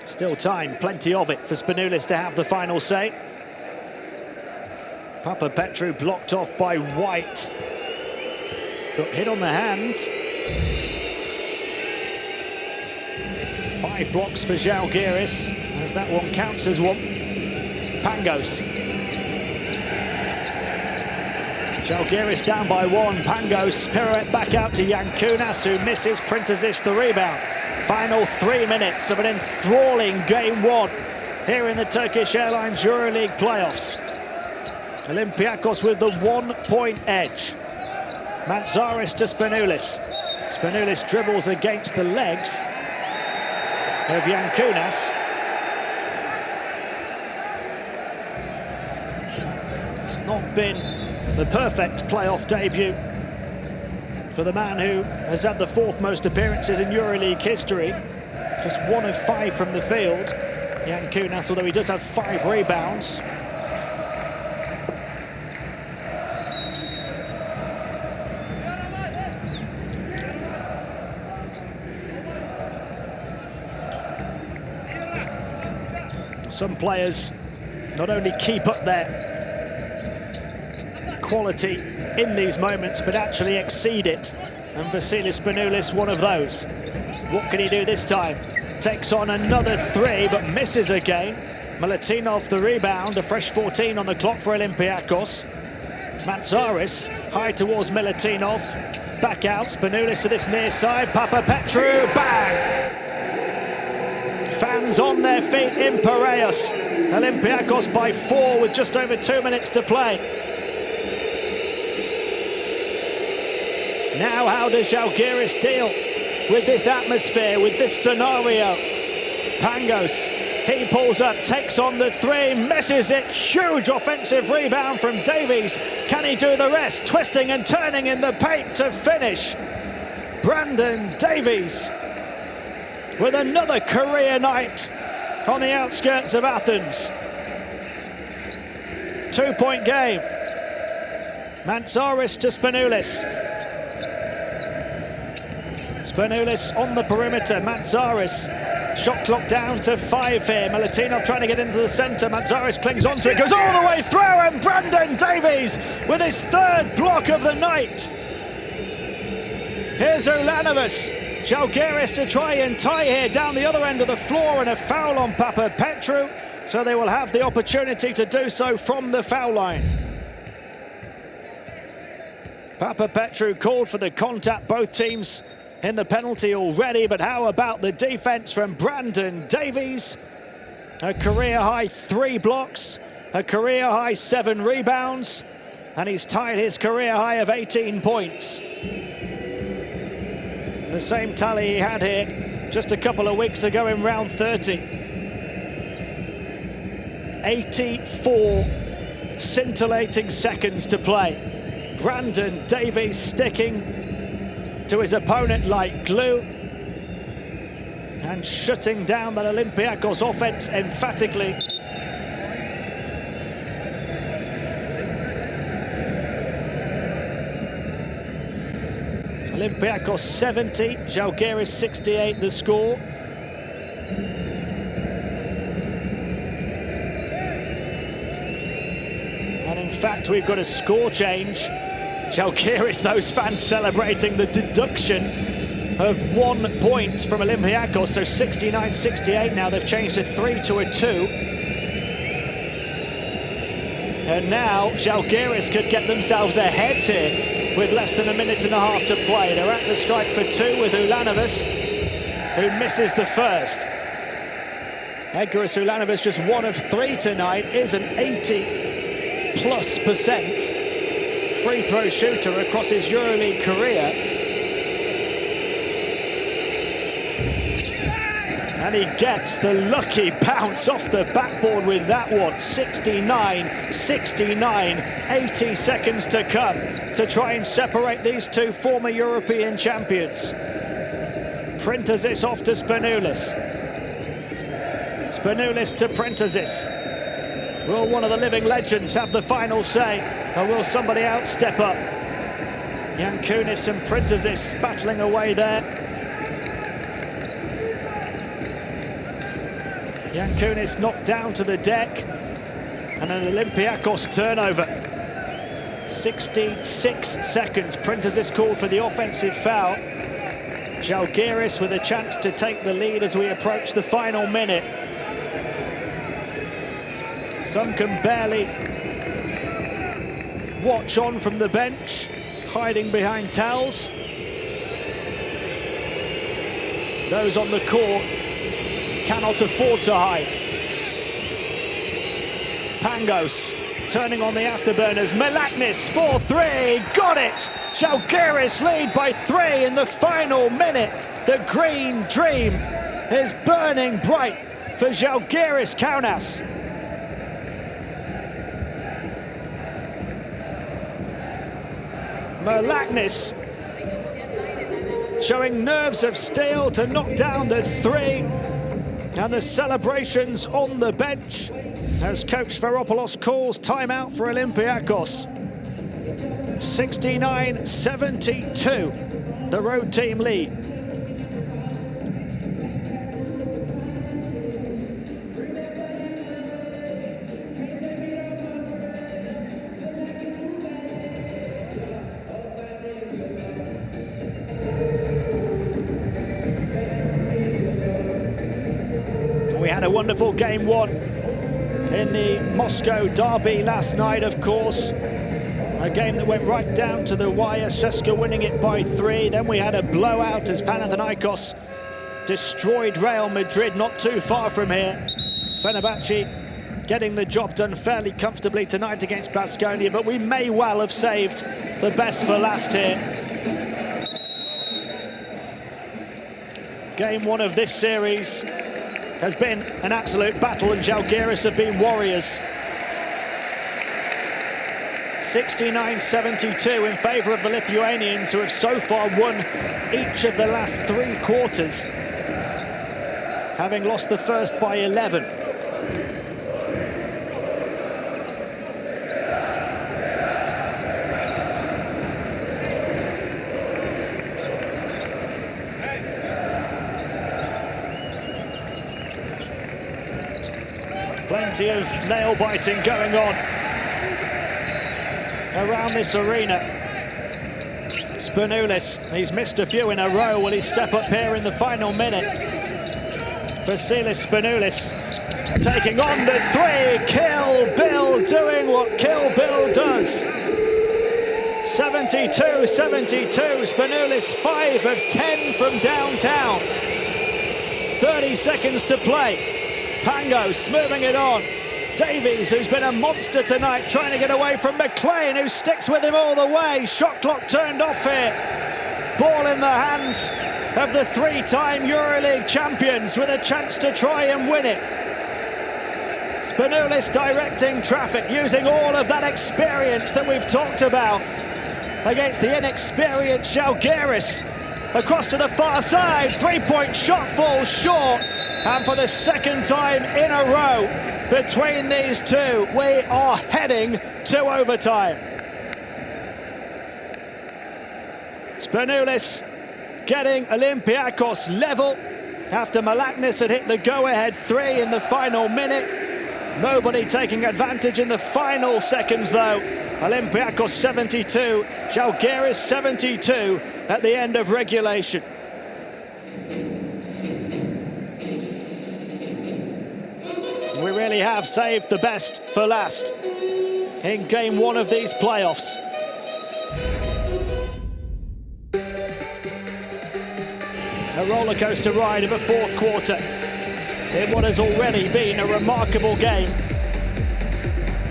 Speaker 2: Still time, plenty of it for Spanoulis to have the final say. Papapetru blocked off by White. Got hit on the hand. 5 blocks for Zalgiris, as that one counts as one. Pangos. Zalgiris down by 1. Pangos pirouette back out to Kaunas, who misses. Printezis the rebound. Final 3 minutes of an enthralling game 1 here in the Turkish Airlines EuroLeague playoffs. Olympiacos with the 1-point edge. Mantzaris to Spanoulis. Spanoulis dribbles against the legs of Kaunas. It's not been the perfect playoff debut for the man who has had the 4th most appearances in EuroLeague history. Just 1 of 5 from the field. Kaunas, although he does have 5 rebounds. Some players not only keep up their quality in these moments, but actually exceed it. And Vassilis Spanoulis, one of those. What can he do this time? Takes on another 3, but misses again. Milutinov the rebound, a fresh 14 on the clock for Olympiacos. Mantzaris high towards Milutinov. Back out, Spanoulis to this near side. Papapetru, bang! Fans on their feet in Piraeus. Olympiacos by 4 with just over 2 minutes to play. Now how does Zalgiris deal with this atmosphere, with this scenario? Pangos, he pulls up, takes on the 3, misses it. Huge offensive rebound from Davies. Can he do the rest? Twisting and turning in the paint to finish. Brandon Davies with another career night on the outskirts of Athens. 2-point game. Mantzaris to Spanoulis. Spanoulis on the perimeter. Mantzaris. Shot clock down to 5 here. Milutinov trying to get into the centre. Mantzaris clings onto it, goes all the way through, and Brandon Davies with his 3rd block of the night. Here's Ulanovas. Zalgiris to try and tie here down the other end of the floor, and a foul on Papapetru, so they will have the opportunity to do so from the foul line. Papapetru called for the contact, both teams in the penalty already, but how about the defense from Brandon Davies? A career-high 3 blocks, a career-high 7 rebounds, and he's tied his career high of 18 points. The same tally he had here just a couple of weeks ago in round 30. 84 scintillating seconds to play. Brandon Davies sticking to his opponent like glue and shutting down that Olympiacos offense emphatically. Olympiacos 70, Zalgiris 68 the score. And in fact, we've got a score change. Zalgiris, those fans celebrating the deduction of 1 point from Olympiacos, so 69-68 now. They've changed a 3 to a 2. And now Zalgiris could get themselves ahead here with less than a minute and a half to play. They're at the strike for 2 with Ulanovas, who misses the first. Edgaras Ulanovas, just 1 of 3 tonight, is an 80+% free throw shooter across his EuroLeague career. And he gets the lucky bounce off the backboard with that one. 69-69, 80 seconds to come to try and separate these two former European champions. Printezis off to Spanoulis. Spanoulis to Printezis. Will one of the living legends have the final say, or will somebody else step up? Kaunas and Printezis battling away there. Kaunas knocked down to the deck, and an Olympiacos turnover. 66 seconds. Printezis called for the offensive foul. Zalgiris with a chance to take the lead as we approach the final minute. Some can barely watch on from the bench, hiding behind towels. Those on the court cannot afford to hide. Pangos turning on the afterburners. Melaknis for 3, got it! Zalgiris lead by 3 in the final minute. The green dream is burning bright for Zalgiris Kaunas. Melaknis showing nerves of steel to knock down the 3. And the celebrations on the bench as Coach Varopoulos calls timeout for Olympiacos. 69-72, the road team lead. We had a wonderful game 1 in the Moscow derby last night, of course. A game that went right down to the wire, CSKA winning it by 3. Then we had a blowout as Panathinaikos destroyed Real Madrid not too far from here. Fenerbahce getting the job done fairly comfortably tonight against Baskonia, but we may well have saved the best for last here. Game 1 of this series has been an absolute battle, and Zalgiris have been warriors. 69-72 in favour of the Lithuanians, who have so far won each of the last 3 quarters, having lost the first by 11. Plenty of nail-biting going on around this arena. Spanoulis, he's missed a few in a row. Will he step up here in the final minute? Vassilis Spanoulis taking on the 3. Kill Bill doing what Kill Bill does. 72-72. Spanoulis 5 of 10 from downtown. 30 seconds to play. Pangos moving it on. Davies, who's been a monster tonight, trying to get away from McLean, who sticks with him all the way. Shot clock turned off here. Ball in the hands of the three-time EuroLeague champions with a chance to try and win it. Spanoulis directing traffic, using all of that experience that we've talked about against the inexperienced Zalgiris. Across to the far side, three-point shot falls short, and for the second time in a row between these two, we are heading to overtime. Spanoulis getting Olympiacos level after Malaknis had hit the go-ahead three in the final minute. Nobody taking advantage in the final seconds though. Olympiacos 72, Zalgiris 72 at the end of regulation. We really have saved the best for last in game one of these playoffs. A roller coaster ride of a fourth quarter in what has already been a remarkable game.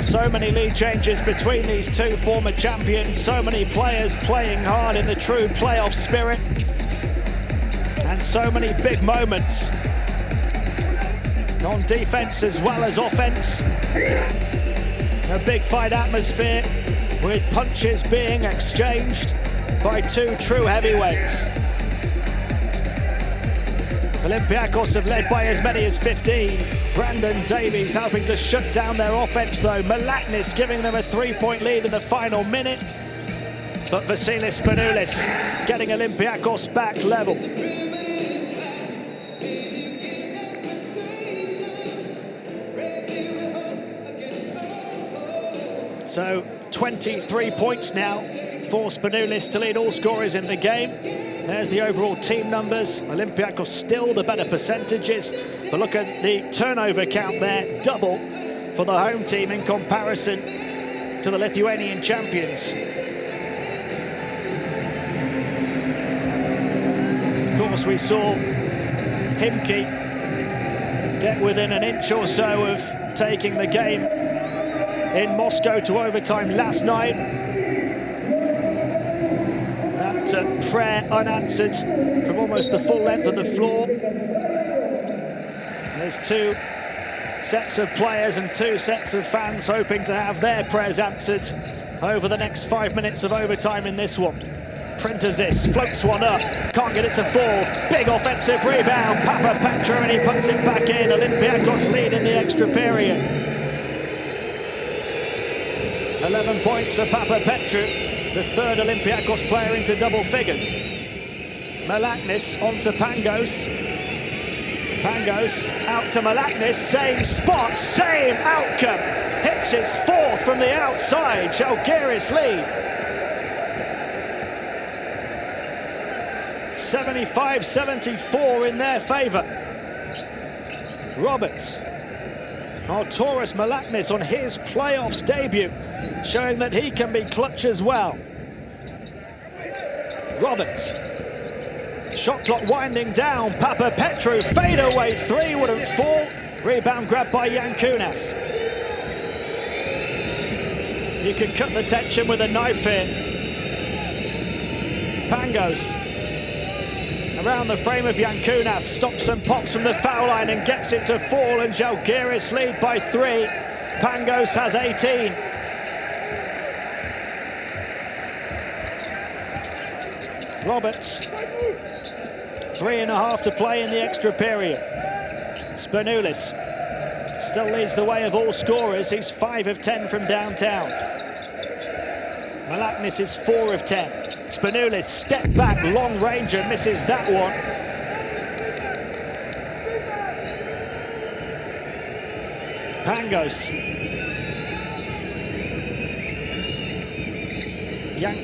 Speaker 2: So many lead changes between these two former champions, so many players playing hard in the true playoff spirit, and so many big moments on defense as well as offense. A big fight atmosphere with punches being exchanged by two true heavyweights. Olympiacos have led by as many as 15. Brandon Davies helping to shut down their offense though. Malaknis giving them a three-point lead in the final minute. But Vassilis Spanoulis getting Olympiacos back level. So 23 points now for Spanoulis to lead all scorers in the game. There's the overall team numbers. Olympiacos still the better percentages. But look at the turnover count there, double for the home team in comparison to the Lithuanian champions. Of course, we saw Himki get within an inch or so of taking the game in Moscow to overtime last night. That prayer unanswered from almost the full length of the floor. There's two sets of players and two sets of fans hoping to have their prayers answered over the next 5 minutes of overtime in this one. Printezis floats one up, can't get it to fall. Big offensive rebound, Papapetru, and he puts it back in. Olympiacos lead in the extra period. 11 points for Papapetru, the third Olympiacos player into double figures. Malaknis on to Pangos. Pangos out to Malaknis, same spot, same outcome. Hits his fourth from the outside, Zalgiris lead. 75-74 in their favour. Roberts. Arturas Malaknis on his playoffs debut, showing that he can be clutch as well. Roberts. Shot clock winding down. Papapetru, fadeaway three, wouldn't fall. Rebound grabbed by Kaunas. You can cut the tension with a knife here. Pangos. Around the frame of Kaunas, stops and pops from the foul line and gets it to fall, and Zalgiris lead by 3. Pangos has 18. Roberts. 3.5 to play in the extra period. Spanoulis still leads the way of all scorers. He's 5 of 10 from downtown. Malaknis is 4 of 10. Spanoulis step back, long ranger, misses that one. Pangos.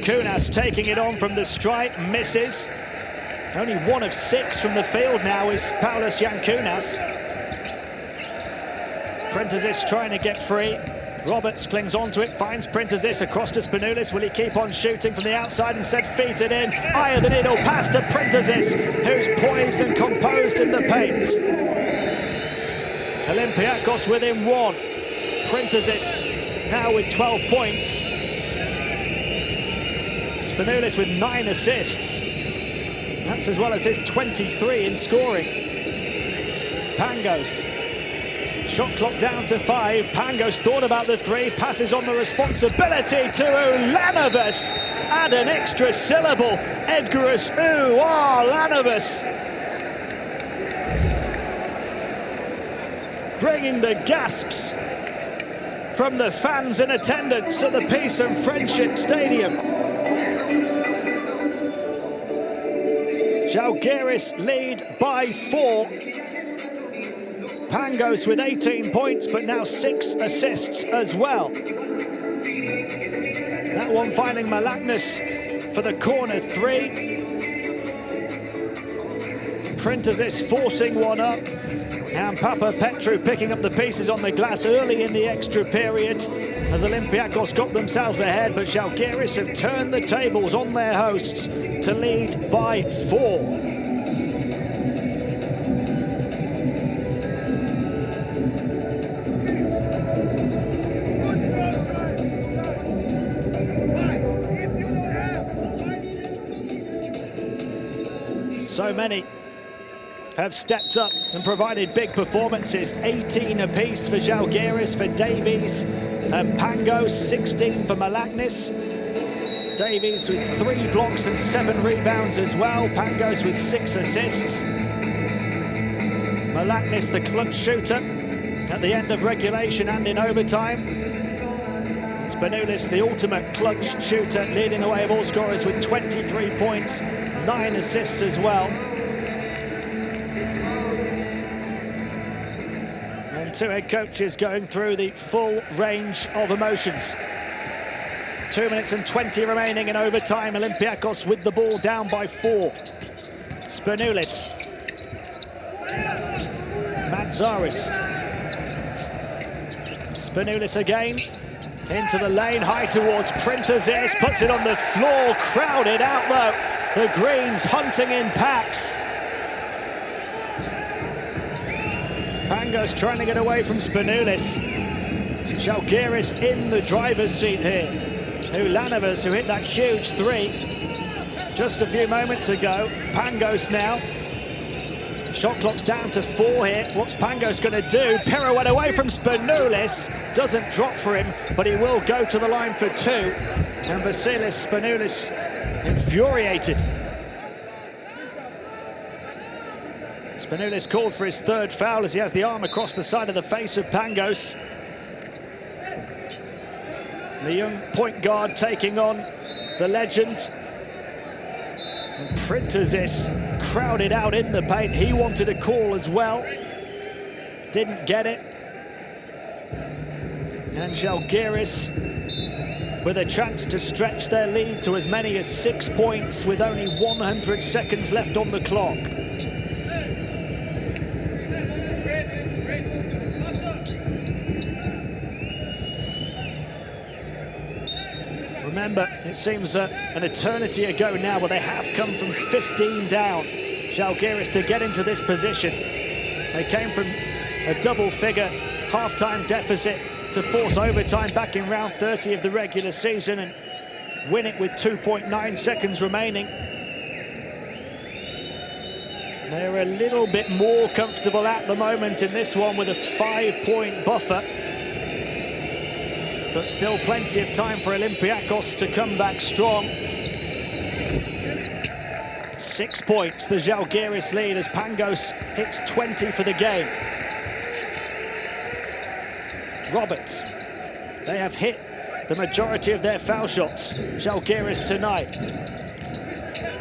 Speaker 2: Kaunas taking it on from the strike, misses. Only 1 of 6 from the field now is Paulus Kaunas. Printezis trying to get free. Roberts clings onto it, finds Printezis across to Spanoulis. Will he keep on shooting from the outside? Instead feeds it in. Eye of the needle pass to Printezis, who's poised and composed in the paint. Olympiacos within 1. Printezis now with 12 points. Spanoulis with 9 assists. That's as well as his 23 in scoring. Pangos. Shot clock down to 5. Pangos thought about the 3, passes on the responsibility to Ulanovas. Add an extra syllable. Edgarus Ulanovas. Bringing the gasps from the fans in attendance at the Peace and Friendship Stadium. Zalgiris lead by 4. Pangos with 18 points, but now 6 assists as well. That one finding Malaknis for the corner 3. Printers forcing one up. And Papa Petru picking up the pieces on the glass early in the extra period as Olympiacos got themselves ahead, but Zalgiris have turned the tables on their hosts to lead by 4. So many have stepped up and provided big performances. 18 apiece for Zalgiris, for Davies and Pangos, 16 for Malaknis. Davies with 3 blocks and 7 rebounds as well. Pangos with 6 assists. Malaknis, the clutch shooter at the end of regulation and in overtime. And Spanoulis, the ultimate clutch shooter, leading the way of all scorers with 23 points, 9 assists as well. And 2 head coaches going through the full range of emotions. 2 minutes and 20 remaining in overtime. Olympiacos with the ball down by 4. Spanoulis. Mantzaris. Spanoulis again. Into the lane, high towards Printers. Puts it on the floor. Crowded out though. The Greens hunting in packs. Pangos trying to get away from Spanoulis. Zalgiris in the driver's seat here. Ulanovas, who hit that huge 3 just a few moments ago. Pangos now. Shot clock's down to 4 here. What's Pangos going to do? Pirouette away from Spanoulis. Doesn't drop for him, but he will go to the line for 2. And Vassilis Spanoulis infuriated. Spanoulis called for his 3rd foul as he has the arm across the side of the face of Pangos. The young point guard taking on the legend. And Printers crowded out in the paint. He wanted a call as well. Didn't get it. And Zalgiris with a chance to stretch their lead to as many as 6 points with only 100 seconds left on the clock. Remember, it seems an eternity ago now, but they have come from 15 down. Zalgiris to get into this position. They came from a double-figure half-time deficit to force overtime back in round 30 of the regular season and win it with 2.9 seconds remaining. They're a little bit more comfortable at the moment in this one with a 5-point buffer. But still plenty of time for Olympiacos to come back strong. 6 points, the Zalgiris lead as Pangos hits 20 for the game. Roberts, they have hit the majority of their foul shots. Zalgiris tonight.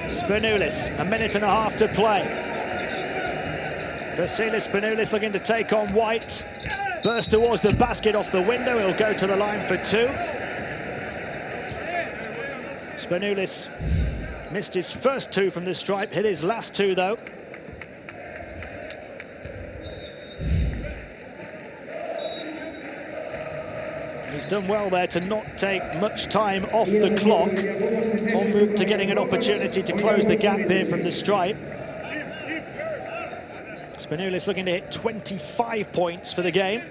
Speaker 2: Spanoulis, 1.5 minutes to play. Vassilis Spanoulis looking to take on White. Burst towards the basket off the window. He'll go to the line for 2. Spanoulis missed his first 2 from the stripe, hit his last 2 though. He's done well there to not take much time off the clock. En route to getting an opportunity to close the gap here from the stripe. Spanoulis looking to hit 25 points for the game.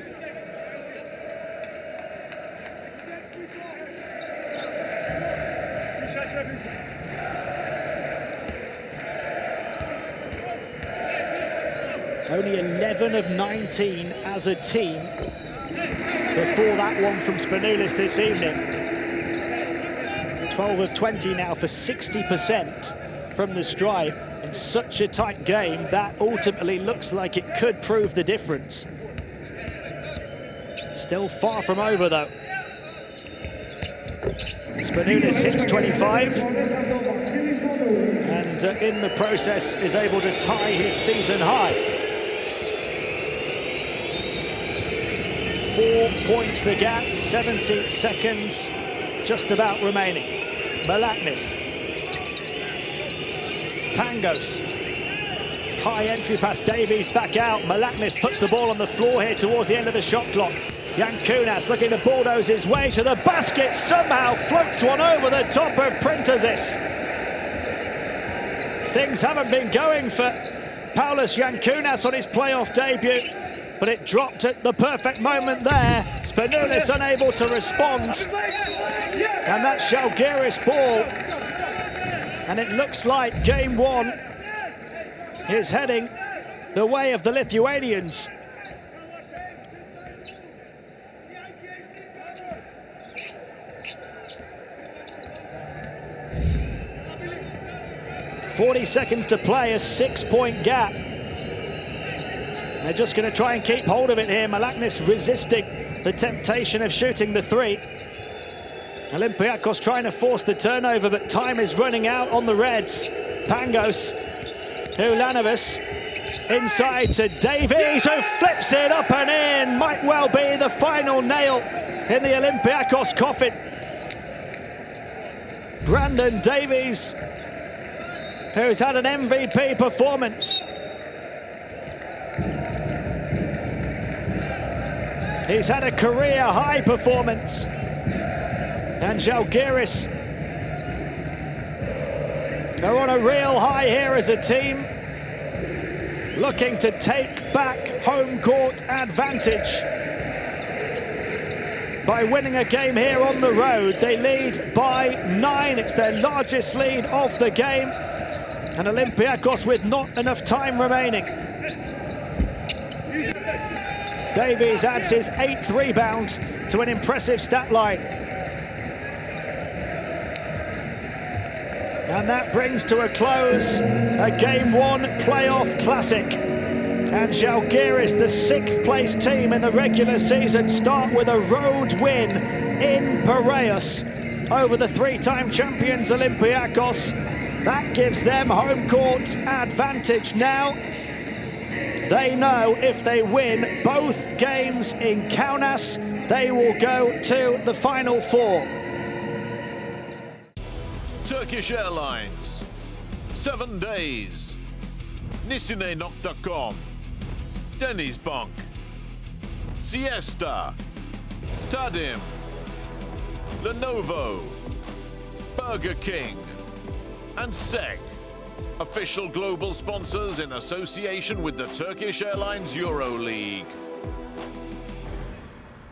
Speaker 2: Only 11 of 19 as a team before that one from Spanoulis this evening. 12 of 20 now for 60% from the stripe. In such a tight game, that ultimately looks like it could prove the difference. Still far from over, though. Spanoulis hits 25, and in the process is able to tie his season high. 4 points the gap, 70 seconds just about remaining. Malaknis. Pangos. High entry pass, Davies back out. Malaknis puts the ball on the floor here towards the end of the shot clock. Kaunas looking to bulldoze his way to the basket, somehow floats one over the top of Printezis. Things haven't been going for Paulius Kaunas on his playoff debut, but it dropped at the perfect moment there. Spanoulis unable to respond, and that's Zalgiris ball. And it looks like game one is heading the way of the Lithuanians. .40 seconds to play, a 6-point gap. They're just going to try and keep hold of it here. Malaknis resisting the temptation of shooting the three. Olympiacos trying to force the turnover, but time is running out on the Reds. Pangos, Ulanovas, inside to Davies, who flips it up and in. Might well be the final nail in the Olympiacos coffin. Brandon Davies, who's had an MVP performance. He's had a career-high performance. And Zalgiris are on a real high here as a team, looking to take back home court advantage by winning a game here on the road. They lead by 9. It's their largest lead of the game. And Olympiacos with not enough time remaining. Davies adds his 8th rebound to an impressive stat line. And that brings to a close a Game 1 playoff classic. And Zalgiris, the 6th place team in the regular season, start with a road win in Piraeus over the 3-time champions Olympiacos. That gives them home court advantage now. They know if they win both games in Kaunas, they will go to the Final Four.
Speaker 1: Turkish Airlines, 7 days, Nisine.com, Denizbank, Siesta, Tadim, Lenovo, Burger King, and SEG, official global sponsors in association with the Turkish Airlines EuroLeague.